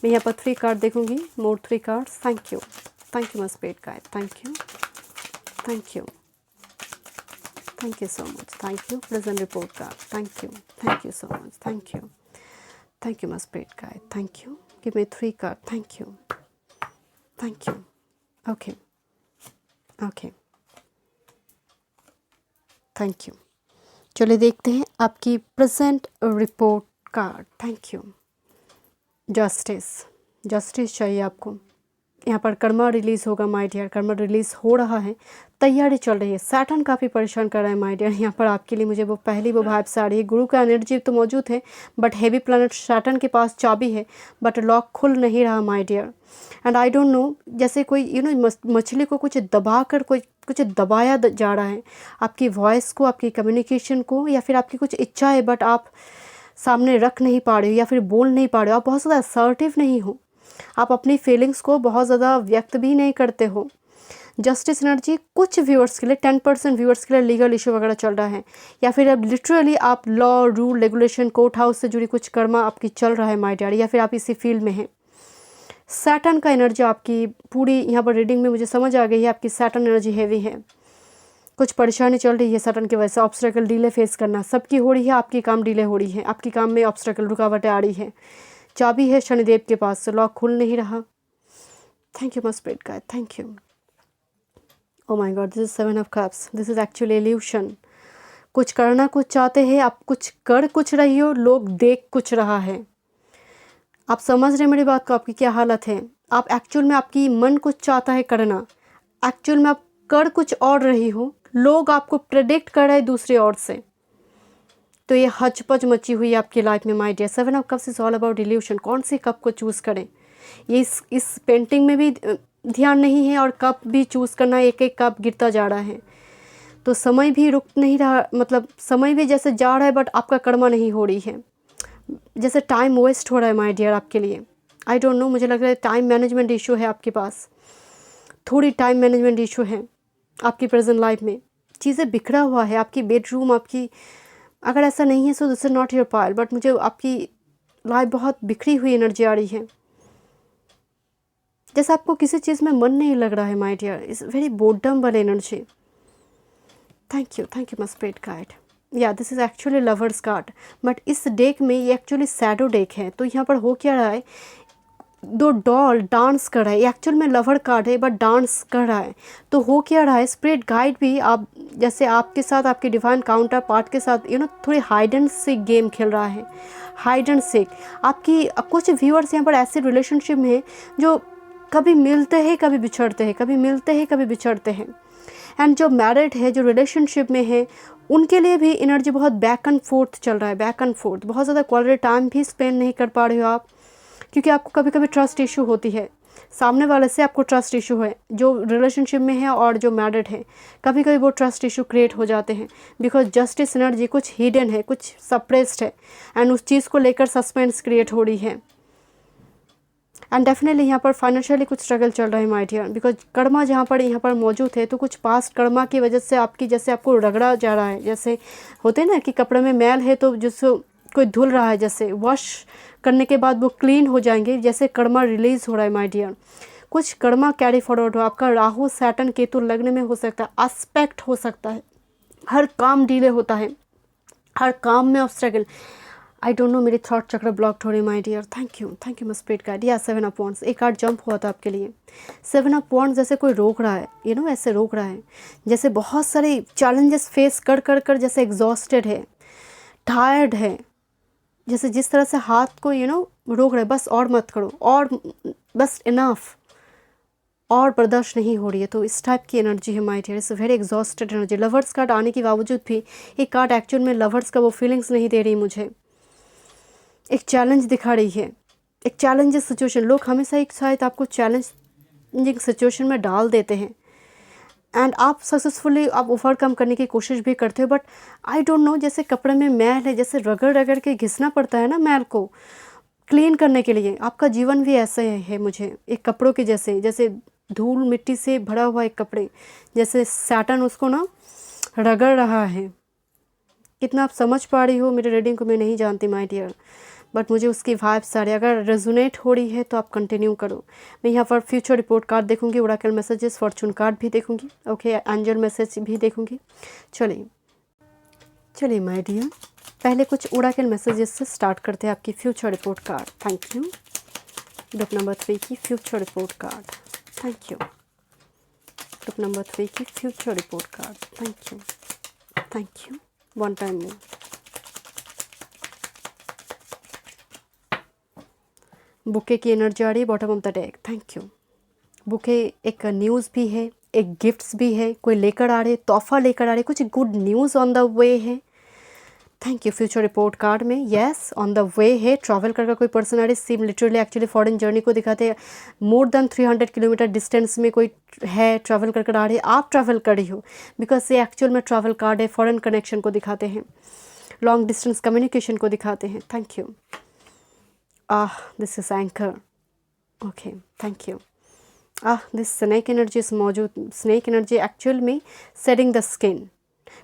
मैं यहाँ पर 3 कार्ड देखूंगी, मोर 3 cards. Thank you. Thank you मस्ट spirit guide. Thank you. Thank you. Thank you so much. Thank you. Present report card. Thank you. Thank you so much. Thank you. Thank you, my spirit guide. Thank you. Give me 3 card. Thank you. Thank you. Okay. Okay. Thank you. चलिए देखते हैं आपकी present report card. Thank you. Justice चाहिए आपको। यहाँ पर Karma release होगा my dear, Karma release हो रहा है, तैयारी चल रही है। सैटर्न काफ़ी परेशान कर रहा है माय डियर। यहाँ पर आपके लिए मुझे वो पहली वो वाइब्स आ रही है। गुरु का एनर्जी तो मौजूद है, बट हेवी प्लैनेट सैटर्न के पास चाबी है, बट लॉक खुल नहीं रहा my dear. And I don't know, जैसे कोई मछली को कुछ दबा कर कुछ दबाया जा रहा है, आपकी वॉइस को, आपकी कम्युनिकेशन को, या फिर आपकी कुछ इच्छा है बट आप सामने रख नहीं पा रहे हो या फिर बोल नहीं पा रहे हो। आप बहुत ज़्यादा असर्टिव नहीं हो, आप अपनी फीलिंग्स को बहुत ज़्यादा व्यक्त भी नहीं करते हो। जस्टिस एनर्जी कुछ व्यूअर्स के लिए, 10% व्यूअर्स के लिए लीगल इशू वगैरह चल रहा है, या फिर अब लिटरली आप law, rule, regulation, court house से जुड़ी कुछ कर्मा आपकी चल रहा है माय डियर, या फिर आप इसी फील्ड में हैं। सैटर्न का एनर्जी आपकी पूरी यहाँ पर रीडिंग में मुझे समझ आ गई है। आपकी सैटर्न एनर्जी हैवी है, कुछ परेशानी चल रही है सैटर्न की वजह से। ऑब्स्टेकल डिले फेस करना सबकी हो रही है, आपकी काम डिले हो रही है, आपकी काम में ऑब्स्टेकल रुकावटें आ रही है। चाबी है शनिदेव के पास, तो लॉक खुल नहीं रहा। थैंक यू मस्ट spirit guide. Thank you. Oh my God, this is 7 of cups. This is actually evolution. कुछ करना कुछ चाहते हैं, आप कुछ कर कुछ रही हो, लोग देख कुछ रहा है। आप समझ रहे हैं मेरी बात को, आपकी क्या हालत है। आप एक्चुअल में, आपकी मन कुछ चाहता है करना, एक्चुअल में आप कर कुछ और रही हो, लोग आपको प्रेडिक्ट कर रहे हैं दूसरे ओर से। तो ये हचपच मची हुई है आपकी लाइफ में my dear. 7 of cups is all about illusion. कौन सी कप को चूज़ करें, ये इस पेंटिंग में भी ध्यान नहीं है, और कप भी चूज़ करना, एक एक कप गिरता जा रहा है। तो समय भी रुक नहीं रहा, मतलब समय भी जैसे जा रहा है, बट आपका कर्मा नहीं हो रही है, जैसे टाइम वेस्ट हो रहा है माय डियर आपके लिए। आई डोंट नो, मुझे लग रहा है टाइम मैनेजमेंट इशू है आपके पास, थोड़ी टाइम मैनेजमेंट इशू है आपकी प्रेजेंट लाइफ में। चीज़ें बिखरा हुआ है, आपकी बेडरूम, आपकी, अगर ऐसा नहीं है सो this is not your pile, but मुझे आपकी लाइफ बहुत बिखरी हुई एनर्जी आ रही है, जैसे आपको किसी चीज़ में मन नहीं लग रहा है my dear. It's very boredom वाली एनर्जी। थैंक यू मस्ट पेड गाइड। या this is actually lovers card, but इस डेक में ये एक्चुअली सैडो डेक है। तो यहाँ पर हो क्या रहा है, दो डॉल डांस कर रहा है, एक्चुअल में लवर कार्ड है बट डांस कर रहा है। तो हो क्या रहा है, स्पिरिट गाइड भी आप जैसे आपके साथ आपके डिवाइन काउंटर पार्ट के साथ थोड़ी हाइड एंड सीक गेम खेल रहा है। हाइड एंड सीक, आपकी कुछ व्यूअर्स यहाँ पर ऐसे रिलेशनशिप में हैं जो कभी मिलते हैं कभी बिछड़ते हैं, कभी मिलते हैं कभी बिछड़ते हैं। एंड जो मैरिड है, जो रिलेशनशिप में है, उनके लिए भी एनर्जी बहुत बैक एंड फोर्थ चल रहा है, बैक एंड फोर्थ। बहुत ज़्यादा क्वालिटी टाइम भी स्पेंड नहीं कर पा रहे हो आप, क्योंकि आपको कभी कभी ट्रस्ट इशू होती है, सामने वाले से आपको ट्रस्ट इशू है, जो रिलेशनशिप में है और जो मैरिड है, कभी कभी वो ट्रस्ट इशू क्रिएट हो जाते हैं। बिकॉज जस्टिस एनर्जी कुछ हिडन है, कुछ सप्रेस्ड है, एंड उस चीज़ को लेकर सस्पेंस क्रिएट हो रही है। एंड डेफिनेटली यहाँ पर फाइनेंशियली कुछ स्ट्रगल चल रहा है माय डियर, बिकॉज कर्मा जहाँ पर यहाँ पर मौजूद है, तो कुछ पास्ट कर्मा की वजह से आपकी, जैसे आपको रगड़ा जा रहा है, जैसे होते हैं ना कि कपड़े में मैल है तो जिससे कोई धुल रहा है, जैसे वॉश करने के बाद वो क्लीन हो जाएंगे, जैसे कर्मा रिलीज हो रहा है माय डियर। कुछ कर्मा कैरी फॉरवर्ड हो, आपका राहु सैटर्न केतु लगने में हो सकता है, एस्पेक्ट हो सकता है, हर काम डिले होता है, हर काम में ऑब्स्टेकल। आई डोंट नो, मेरी थॉट चक्र ब्लॉक्ड हो रही my dear. Thank you my spirit guide. या 7 ऑफ वॉन्ड्स, एक कार्ड जंप हुआ था आपके लिए। 7 ऑफ वॉन्ड्स जैसे कोई रोक रहा है, ऐसे रोक रहा है, जैसे बहुत सारे चैलेंजेस फेस कर कर कर जैसे एग्जॉस्टेड है, टायर्ड है, जैसे जिस तरह से हाथ को रोक रहे, बस और मत करो, और बस इनफ, और बर्दाश्त नहीं हो रही है। तो इस टाइप की एनर्जी है my dear, it's very exhausted energy. Lovers card आने के बावजूद भी ये कार्ड एक्चुअल में लवर्स का वो फीलिंग्स नहीं दे रही मुझे, एक चैलेंज दिखा रही है, एक चैलेंजिंग सिचुएशन। लोग हमेशा एक शायद आपको चैलेंजिंग सिचुएशन में डाल देते हैं, एंड आप सक्सेसफुली आप ओवरकम करने की कोशिश भी करते हो, बट आई डोंट नो, जैसे कपड़े में मैल है, जैसे रगड़ रगड़ के घिसना पड़ता है ना मैल को क्लीन करने के लिए। आपका जीवन भी ऐसे है मुझे, एक कपड़ों के जैसे धूल मिट्टी से भरा हुआ एक कपड़े, जैसे सैटर्न उसको रगड़ रहा है। कितना आप समझ पा रही हो मेरे रीडिंग को मैं नहीं जानती माय डियर, बट मुझे उसकी वाइब्स सारे अगर रेजोनेट हो रही है तो आप कंटिन्यू करो। मैं यहाँ पर फ्यूचर रिपोर्ट कार्ड देखूंगी, ओरेकल मैसेजेस, फॉर्चून कार्ड भी देखूंगी, ओके, एंजल मैसेज भी देखूंगी। चलिए माय डियर, पहले कुछ ओरेकल मैसेजेस से स्टार्ट करते हैं आपकी future report card. Thank you. Group number 3 की future report card, thank you. Group number 3 की future report card, thank you. One time more. Bouquet की एनर्जी आ रही है bottom of the deck, thank you. Bouquet एक news भी है, एक गिफ्ट्स भी है, कोई लेकर आ रहे, तोहफा लेकर आ रहे, कुछ good news on the way है। Thank you. Future report card में यस ऑन द वे है, ट्रैवल करके कोई पर्सन आ रही, similarly actually foreign journey को दिखाते हैं। मोर देन 300 किलोमीटर डिस्टेंस में कोई है, ट्रैवल करके आ रही है, आप ट्रैवल कर रही हो, बिकॉज ये एक्चुअल में ट्रैवल कार्ड है, फॉरेन कनेक्शन को दिखाते हैं, लॉन्ग डिस्टेंस कम्युनिकेशन को दिखाते हैं। Thank you. This is anchor, okay, thank you. This snake energy इस मौजूद। स्नेक एनर्जी एक्चुअल में सेटिंग द स्किन,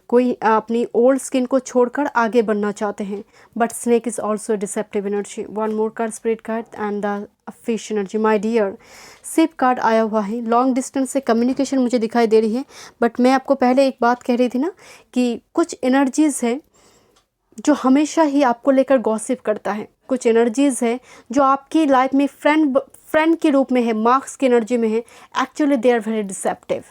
कोई अपनी ओल्ड स्किन को छोड़कर आगे बढ़ना चाहते हैं, but snake is also deceptive energy. One more card spirit card and the fish energy my dear. Ship card आया हुआ है, लॉन्ग डिस्टेंस से कम्युनिकेशन मुझे दिखाई दे रही है, बट मैं आपको पहले एक बात कह रही थी ना कि कुछ एनर्जीज़ है जो हमेशा ही आपको लेकर गॉसिप करता है, कुछ एनर्जीज़ है जो आपकी लाइफ में फ्रेंड के रूप में है, मार्क्स की एनर्जी में है, actually they are very deceptive,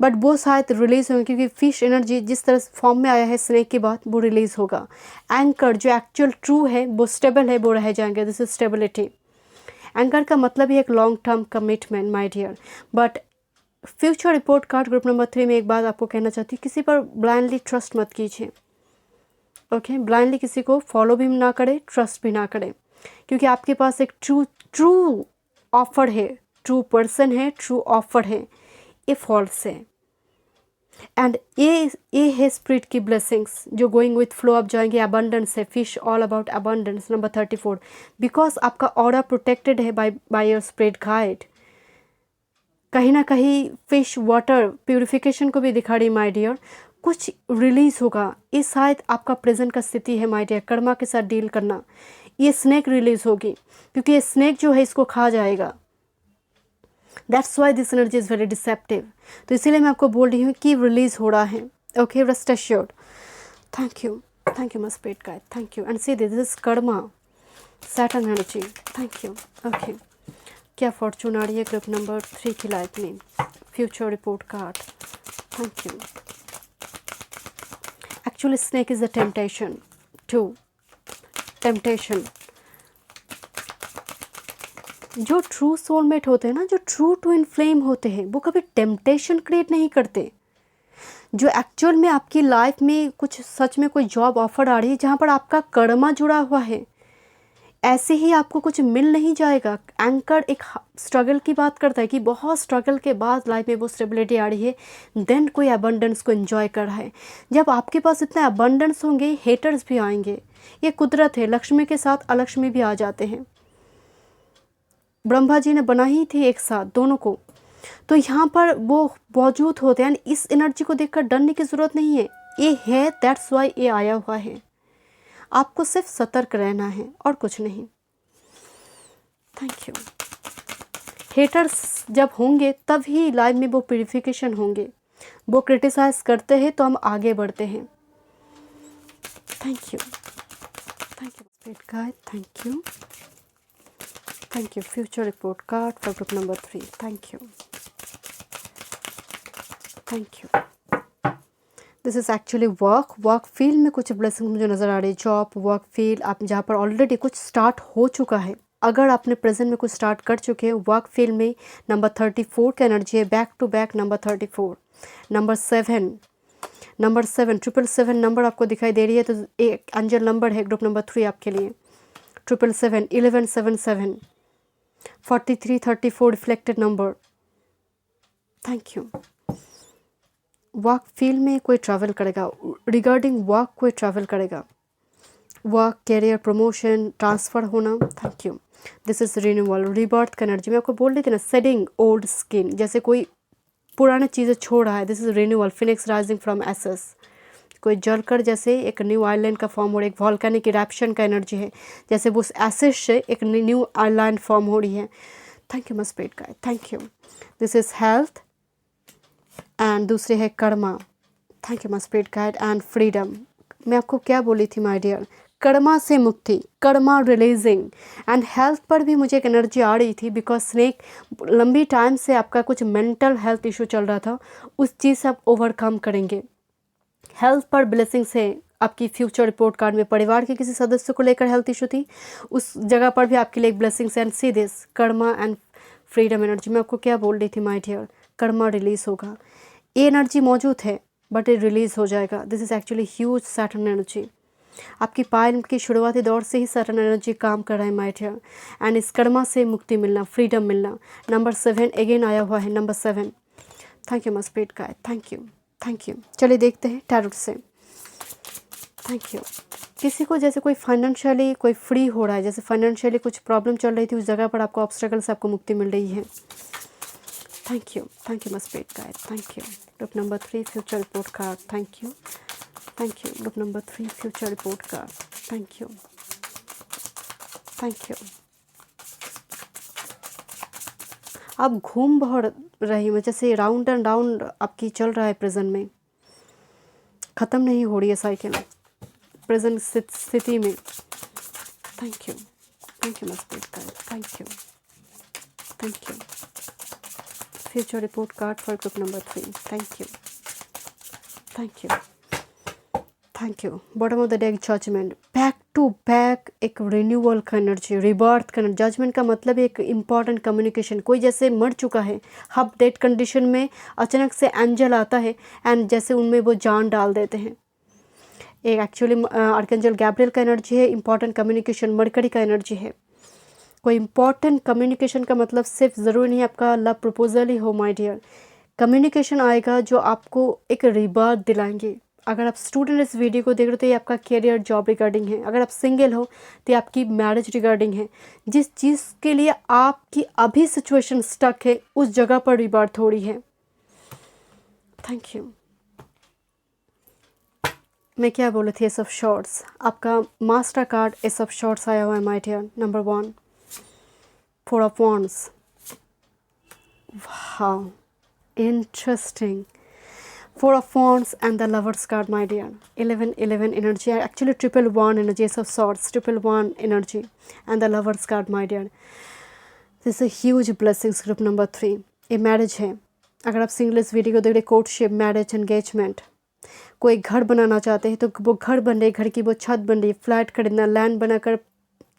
but वो शायद रिलीज़ होंगे, क्योंकि फिश एनर्जी जिस तरह फॉर्म में आया है स्नेक के बाद वो रिलीज़ होगा। एंकर जो एक्चुअल ट्रू है, वो स्टेबल है, वो रह जाएंगे, दिस इज स्टेबिलिटी। एंकर का मतलब ही एक long term commitment my dear. But future report card group number 3 में एक बात आपको कहना चाहती हूँ, किसी पर ब्लाइंडली ट्रस्ट मत कीजिए, ओके, ब्लाइंडली किसी को फॉलो भी ना करें, ट्रस्ट भी ना करें, क्योंकि आपके पास एक ट्रू ऑफर है, ट्रू पर्सन है, ट्रू ऑफर है, ये फॉल्स है। एंड ये है स्पिरिट की ब्लेसिंग्स जो गोइंग विथ फ्लो आप जाएंगे, अबंडेंस है, fish all about abundance. Number 34, because आपका ऑरा प्रोटेक्टेड है बाय योर स्पिरिट गाइड। कहीं ना कहीं फिश वाटर प्यूरिफिकेशन को भी दिखा रही माय डियर, कुछ रिलीज होगा, ये शायद आपका प्रेजेंट का स्थिति है माय डियर। कर्मा के साथ डील करना, ये स्नेक रिलीज होगी, क्योंकि ये स्नेक जो है इसको खा जाएगा, that's why this energy is very deceptive. तो इसीलिए मैं आपको बोल रही हूँ कि रिलीज़ हो रहा है, okay, rest assured. Thank you, my spirit guide. Thank you. And see this is karma, Saturn energy. Thank you. Okay. क्या फॉर्चून आ रही है ग्रुप नंबर 3 की लाइफ में? Future report card. Thank you. Actually snake is a temptation to temptation. जो true soulmate होते हैं ना, जो ट्रू ट्विन फ्लेम होते हैं, वो कभी टेम्पटेशन क्रिएट नहीं करते. जो एक्चुअल में आपकी लाइफ में कुछ सच में कोई जॉब ऑफर आ रही है जहाँ पर आपका कर्मा जुड़ा हुआ है, ऐसे ही आपको कुछ मिल नहीं जाएगा. एंकर एक स्ट्रगल की बात करता है कि बहुत स्ट्रगल के बाद लाइफ में वो स्टेबिलिटी आ रही है, देन कोई अबंडेंस को एंजॉय कर रहा है. जब आपके पास इतना अबंडेंस होंगे, हेटर्स भी आएंगे. ये कुदरत है. लक्ष्मी के साथ अलक्ष्मी भी आ जाते हैं. ब्रह्मा जी ने बना ही थी एक साथ दोनों को, तो यहाँ पर वो मौजूद होते हैं. इस एनर्जी को देखकर डरने की ज़रूरत नहीं है. ये है, दैट्स वाई ये आया हुआ है. आपको सिर्फ सतर्क रहना है और कुछ नहीं. Thank you. हेटर्स जब होंगे तब ही लाइफ में वो प्यूरिफिकेशन होंगे. वो क्रिटिसाइज करते हैं तो हम आगे बढ़ते हैं. Thank you. Thank you spirit guide. Thank you. Thank you. Future report card for group number 3. Thank you. Thank you. This is actually work field में कुछ ब्लेसिंग मुझे नज़र आ रही है. जॉब, वर्क फील्ड, आप जहाँ पर ऑलरेडी कुछ स्टार्ट हो चुका है. अगर आपने प्रेजेंट में कुछ स्टार्ट कर चुके हैं, वर्क फील्ड में नंबर 34 का एनर्जी है. Back to back number 34. Number 7 777 number आपको दिखाई दे रही है, तो एक एंजल नंबर है ग्रुप नंबर 3 आपके लिए. 777 1177 4334 reflected number. Thank you. Work field में कोई ट्रैवल करेगा, रिगार्डिंग वर्क कोई ट्रैवल करेगा. वर्क, कैरियर, प्रमोशन, ट्रांसफ़र होना. Thank you. This is renewal, rebirth का एनर्जी. मैं आपको बोल रही थी ना, सेडिंग ओल्ड स्किन, जैसे कोई पुरानी चीज़ें छोड़ रहा है. This is renewal, phoenix rising from ashes. कोई जलकर जैसे एक न्यू आइलैंड का फॉर्म हो रहा है. एक वॉल्केनिक इरप्शन का एनर्जी है, जैसे वो उस एसेस से एक न्यू आइलैंड फॉर्म हो रही है. Thank you my spirit guide. Thank you. This is health and दूसरे है Karma. Thank you my spirit guide. And freedom. मैं आपको क्या बोली थी माय डियर, कर्मा से मुक्ति, कर्मा रिलीजिंग. एंड हेल्थ पर भी मुझे एक एनर्जी आ रही थी, बिकॉज स्नेक लंबी टाइम से आपका कुछ मेंटल हेल्थ इशू चल रहा था, उस चीज़ से आप ओवरकम करेंगे. हेल्थ पर ब्लेसिंग्स है. आपकी फ्यूचर रिपोर्ट कार्ड में परिवार के किसी सदस्य को लेकर हेल्थ इशू थी, उस जगह पर भी आपके लिए एक blessings. And see this Karma and freedom energy. मैं आपको क्या बोल रही थी माय डियर, कर्मा रिलीज होगा. ये एनर्जी मौजूद है बट ये रिलीज़ हो जाएगा. This is actually huge Saturn energy. आपकी पायल की शुरुआती दौर से ही सैटर्न एनर्जी काम कर रहा है माय डियर. एंड इस कर्मा से मुक्ति मिलना, फ्रीडम मिलना. नंबर 7 अगेन आया हुआ है, number 7. Thank you my spirit guide. Thank you. Thank you. चलिए देखते हैं टैरोट से. Thank you. किसी को जैसे कोई फाइनेंशियली कोई फ्री हो रहा है, जैसे फाइनेंशियली कुछ प्रॉब्लम चल रही थी, उस जगह पर आपको ऑब्स्टेकल से आपको मुक्ति मिल रही है. Thank you my spirit guide. Thank you. Group number 3 future report card. Thank you. Thank you. Group number 3 future report card. Thank you. Thank you. आप घूम बहुत रही हो, जैसे राउंड एंड राउंड आपकी चल रहा है प्रेजेंट में, ख़त्म नहीं हो रही है साइकिल प्रेजेंट स्थिति में. Thank you. Thank you my spirit guide. Thank you. Thank you. Future report card for group number 3. Thank you. Thank you. Thank you. Bottom of the deck judgement. Back to back एक renewal का energy, rebirth का energy. Judgement का मतलब एक important communication. कोई जैसे मर चुका है, हब डेड कंडीशन में अचानक से एंजल आता है एंड जैसे उनमें वो जान डाल देते हैं. एक एक्चुअली आर्कएंजल गैब्रियल का एनर्जी है. इंपॉर्टेंट कम्युनिकेशन मरकरी का एनर्जी है. कोई इंपॉर्टेंट कम्युनिकेशन का मतलब सिर्फ ज़रूरी नहीं आपका लव प्रपोजल ही हो माय डियर. कम्युनिकेशन आएगा जो आपको एक रिबर्थ दिलाएंगे. अगर आप स्टूडेंट इस वीडियो को देख रहे हो तो ये आपका कैरियर जॉब रिगार्डिंग है. अगर आप सिंगल हो तो ये आपकी मैरिज रिगार्डिंग है. जिस चीज़ के लिए आपकी अभी सिचुएशन स्टक है, उस जगह पर रिबर्थ हो रही है. Thank you. मैं क्या बोले थे, एस ऑफ शॉर्ट्स. आपका master card ace of swords आया हुआ है my dear. Number 1 4 of wands. Wow, interesting. Four of Wands and the Lovers card, my dear. 11 energy, actually triple one energy, Ace of Swords, triple one energy, and the Lovers card, my dear. This is a huge blessings. Group number 3, ये marriage है. अगर आप single इस video को देख रहे, courtship, marriage, engagement, कोई घर बनाना चाहते हैं तो वो घर बन रही, घर की वो छत बन रही, फ्लैट खरीदना, लैंड बनाकर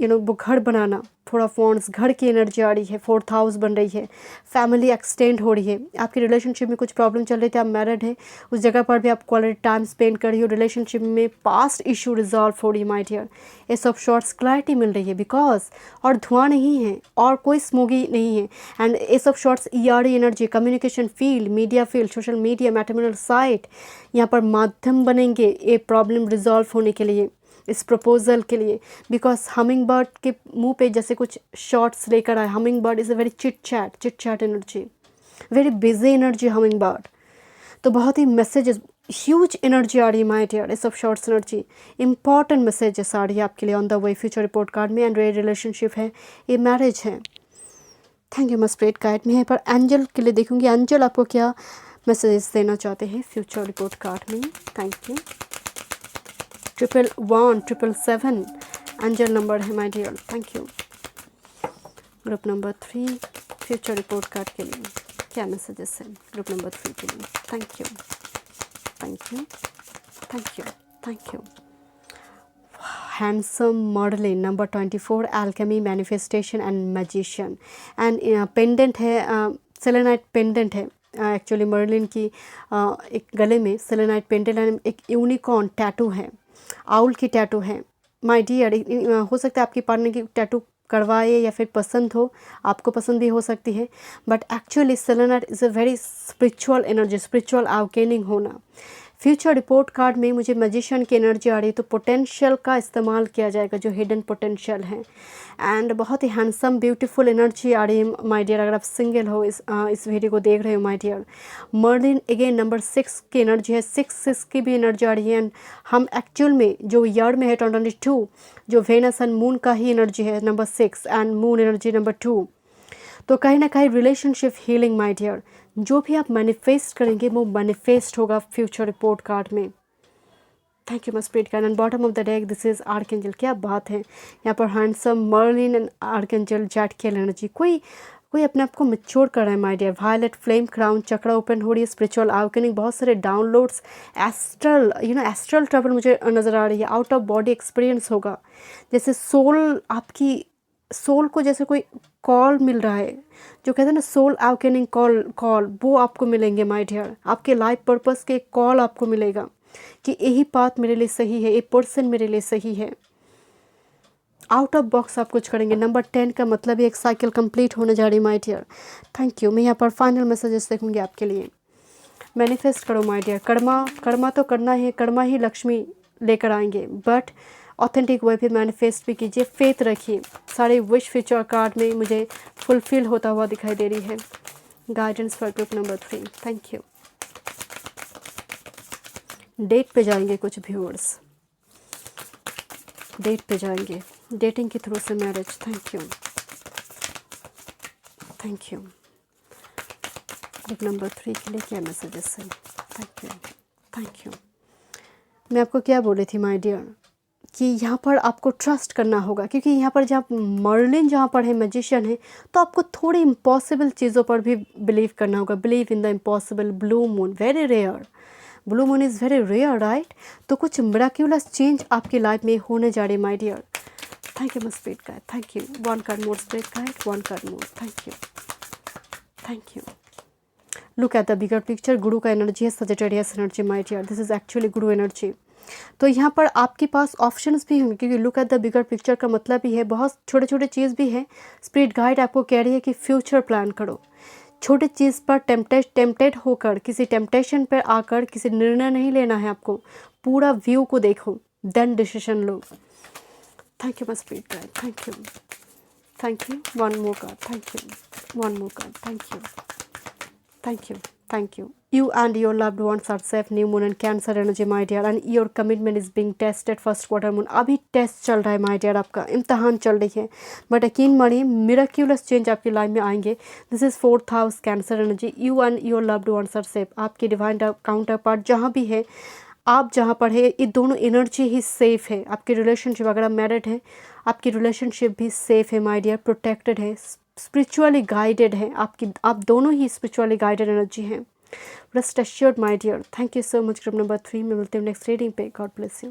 वो घर बनाना. 4 ऑफ वॉन्ड्स, घर की एनर्जी आ रही है. 4th हाउस बन रही है. फैमिली एक्सटेंड हो रही है. आपकी रिलेशनशिप में कुछ प्रॉब्लम चल रही थी, आप मैरिड है, उस जगह पर भी आप क्वालिटी टाइम स्पेंड कर रही हो. रिलेशनशिप में पास्ट इशू रिजॉल्व हो रही है, my dear. Ace of swords, clarity मिल रही है, बिकॉज और धुआं नहीं है और कोई स्मोगी नहीं है. And ace of swords, airy energy, communication field, media field, social media, matrimonial site, यहाँ पर माध्यम बनेंगे ये प्रॉब्लम रिजॉल्व होने के लिए, इस प्रपोजल के लिए. बिकॉज हमिंग बर्ड के मुंह पे जैसे कुछ शॉर्ट्स लेकर आए. Humming bird is a very chit chat energy, very busy energy humming bird. तो बहुत ही मैसेजेस, ह्यूज एनर्जी आ रही है my dear. Ace of swords energy, important messages आ रही है आपके लिए on the way future report card में. एंड ये रिलेशनशिप है, ये मैरिज है. Thank you. मैं स्प्रेड गाइड में यहाँ पर एंजल के लिए देखूंगी. एंजल आपको क्या मैसेजेस देना चाहते हैं फ्यूचर रिपोर्ट कार्ड में. Thank you. 111 777 एंजल नंबर है my dear. Thank you. Group number 3 future report card के लिए क्या मैसेजेस हैं ग्रुप नंबर 3 के लिए. Thank you. Thank you. Thank you. Thank you. Handsome modelling number 24, alchemy, manifestation and magician. And pendant है, selenite pendant है. Actually Merlin की एक गले में सेलेनाइट पेंडेंट एंड एक यूनिकॉर्न टैटू है, आउल की टैटू है. माय डियर, हो सकता है आपकी पार्टनर की टैटू करवाए या फिर पसंद हो, आपको पसंद भी हो सकती है. But actually selenite is a very spiritual energy, spiritual awakening होना. फ्यूचर रिपोर्ट कार्ड में मुझे मैजिशियन की एनर्जी आ रही है, तो पोटेंशियल का इस्तेमाल किया जाएगा, जो हिडन पोटेंशियल है. एंड बहुत ही हैंडसम ब्यूटीफुल एनर्जी आ रही है माय डियर. अगर आप सिंगल हो, इस वीडियो को देख रहे हो my dear. Merlin again number 6 की एनर्जी है. 6 की भी एनर्जी आ रही है. एंड हम एक्चुअल में जो ईयर में है 2022, जो वेनस एंड मून का ही एनर्जी है number 6 and moon energy number 2. तो कहीं ना कहीं रिलेशनशिप हीलिंग माय डियर. जो भी आप मैनिफेस्ट करेंगे वो मैनिफेस्ट होगा फ्यूचर रिपोर्ट कार्ड में. Thank you my spirit guide. And bottom of the deck this is archangel. क्या बात है यहाँ पर. Handsome Merlin and archangel Zadkiel energy. कोई अपने आप को मैच्योर कर रहा है my dear. Violet flame crown chakra open हो रही है. स्पिरिचुअल अवेकनिंग, बहुत सारे डाउनलोड्स, एस्ट्रल एस्ट्रल ट्रैवल मुझे नज़र आ रही है. आउट ऑफ बॉडी एक्सपीरियंस होगा, जैसे सोल, आपकी सोल को जैसे कोई कॉल मिल रहा है, जो कहते हैं ना सोल अवेकनिंग कॉल, वो आपको मिलेंगे माय डियर. आपके लाइफ पर्पस के कॉल आपको मिलेगा कि यही पाथ मेरे लिए सही है, ये पर्सन मेरे लिए सही है. आउट ऑफ बॉक्स आप कुछ करेंगे. नंबर 10 का मतलब एक साइकिल कंप्लीट होने जा रही माय डियर. Thank you. मैं यहाँ पर फाइनल मैसेजेस देखूंगी आपके लिए. मैनिफेस्ट करो माय डियर. कर्मा तो करना है, कर्मा ही लक्ष्मी लेकर आएंगे, बट ऑथेंटिक वे पे मैनिफेस्ट भी कीजिए. फेथ रखिए. सारे विश फ्यूचर कार्ड में मुझे फुलफिल होता हुआ दिखाई दे रही है. Guidance for group number 3. Thank you. Date पे जाएंगे कुछ व्यूअर्स, डेट पे जाएंगे, डेटिंग के थ्रू से marriage. Thank you. Thank you. Group number 3 के लिए क्या मैसेजेस हैं. Thank you. Thank you. मैं आपको क्या बोली थी माय डियर कि यहाँ पर आपको ट्रस्ट करना होगा, क्योंकि यहाँ पर जहाँ मर्लिन जहाँ पर है, मैजिशियन है, तो आपको थोड़ी इम्पॉसिबल चीज़ों पर भी बिलीव करना होगा. Believe in the impossible. Blue moon very rare, blue moon is very rare, right. तो कुछ मिराक्युलस चेंज आपकी लाइफ में होने जा रही my dear. Thank you my spirit guide. Thank you. 1 card more spirit guide. 1 card more. Thank you. Thank you. Look at the bigger picture. Guru का energy है, Sagittarius energy my dear. This is actually Guru energy. तो यहाँ पर आपके पास options भी होंगे, क्योंकि look at the bigger picture का मतलब ही है बहुत छोटे छोटे चीज़ भी है. स्पिरिट गाइड आपको कह रही है कि फ्यूचर प्लान करो. छोटी चीज़ पर टेम्पटेड होकर, किसी टेम्पटेशन पर आकर किसी निर्णय नहीं लेना है आपको. पूरा व्यू को देखो, देन डिसीजन लो. Thank you my spirit guide. Thank you. Thank you. 1 more card. Thank you. 1 more card. Thank you. Thank you. Thank you. You and your loved ones are safe. New moon and Cancer energy, my dear, and your commitment is being tested. First quarter moon अभी test चल रहा है my dear, आपका इम्तहान चल रही है, but यकीन मानिए मिराक्यूलस चेंज आपकी लाइफ में आएंगे. This is 4th house Cancer energy. You and your loved ones are safe. आपके डिवाइन काउंटर पार्ट जहाँ भी है, आप जहाँ पर है, ये दोनों एनर्जी ही सेफ है. आपकी रिलेशनशिप, अगर आप मैरिड हैं, आपकी रिलेशनशिप भी सेफ है माय डियर, प्रोटेक्टेड है, स्पिरिचुअली गाइडेड है. आप दोनों ही स्पिरिचुअली गाइडेड एनर्जी हैं. Rest assured my dear. Thank you so much. Group number 3 में मिलते हैं नेक्स्ट रीडिंग पे. God bless you.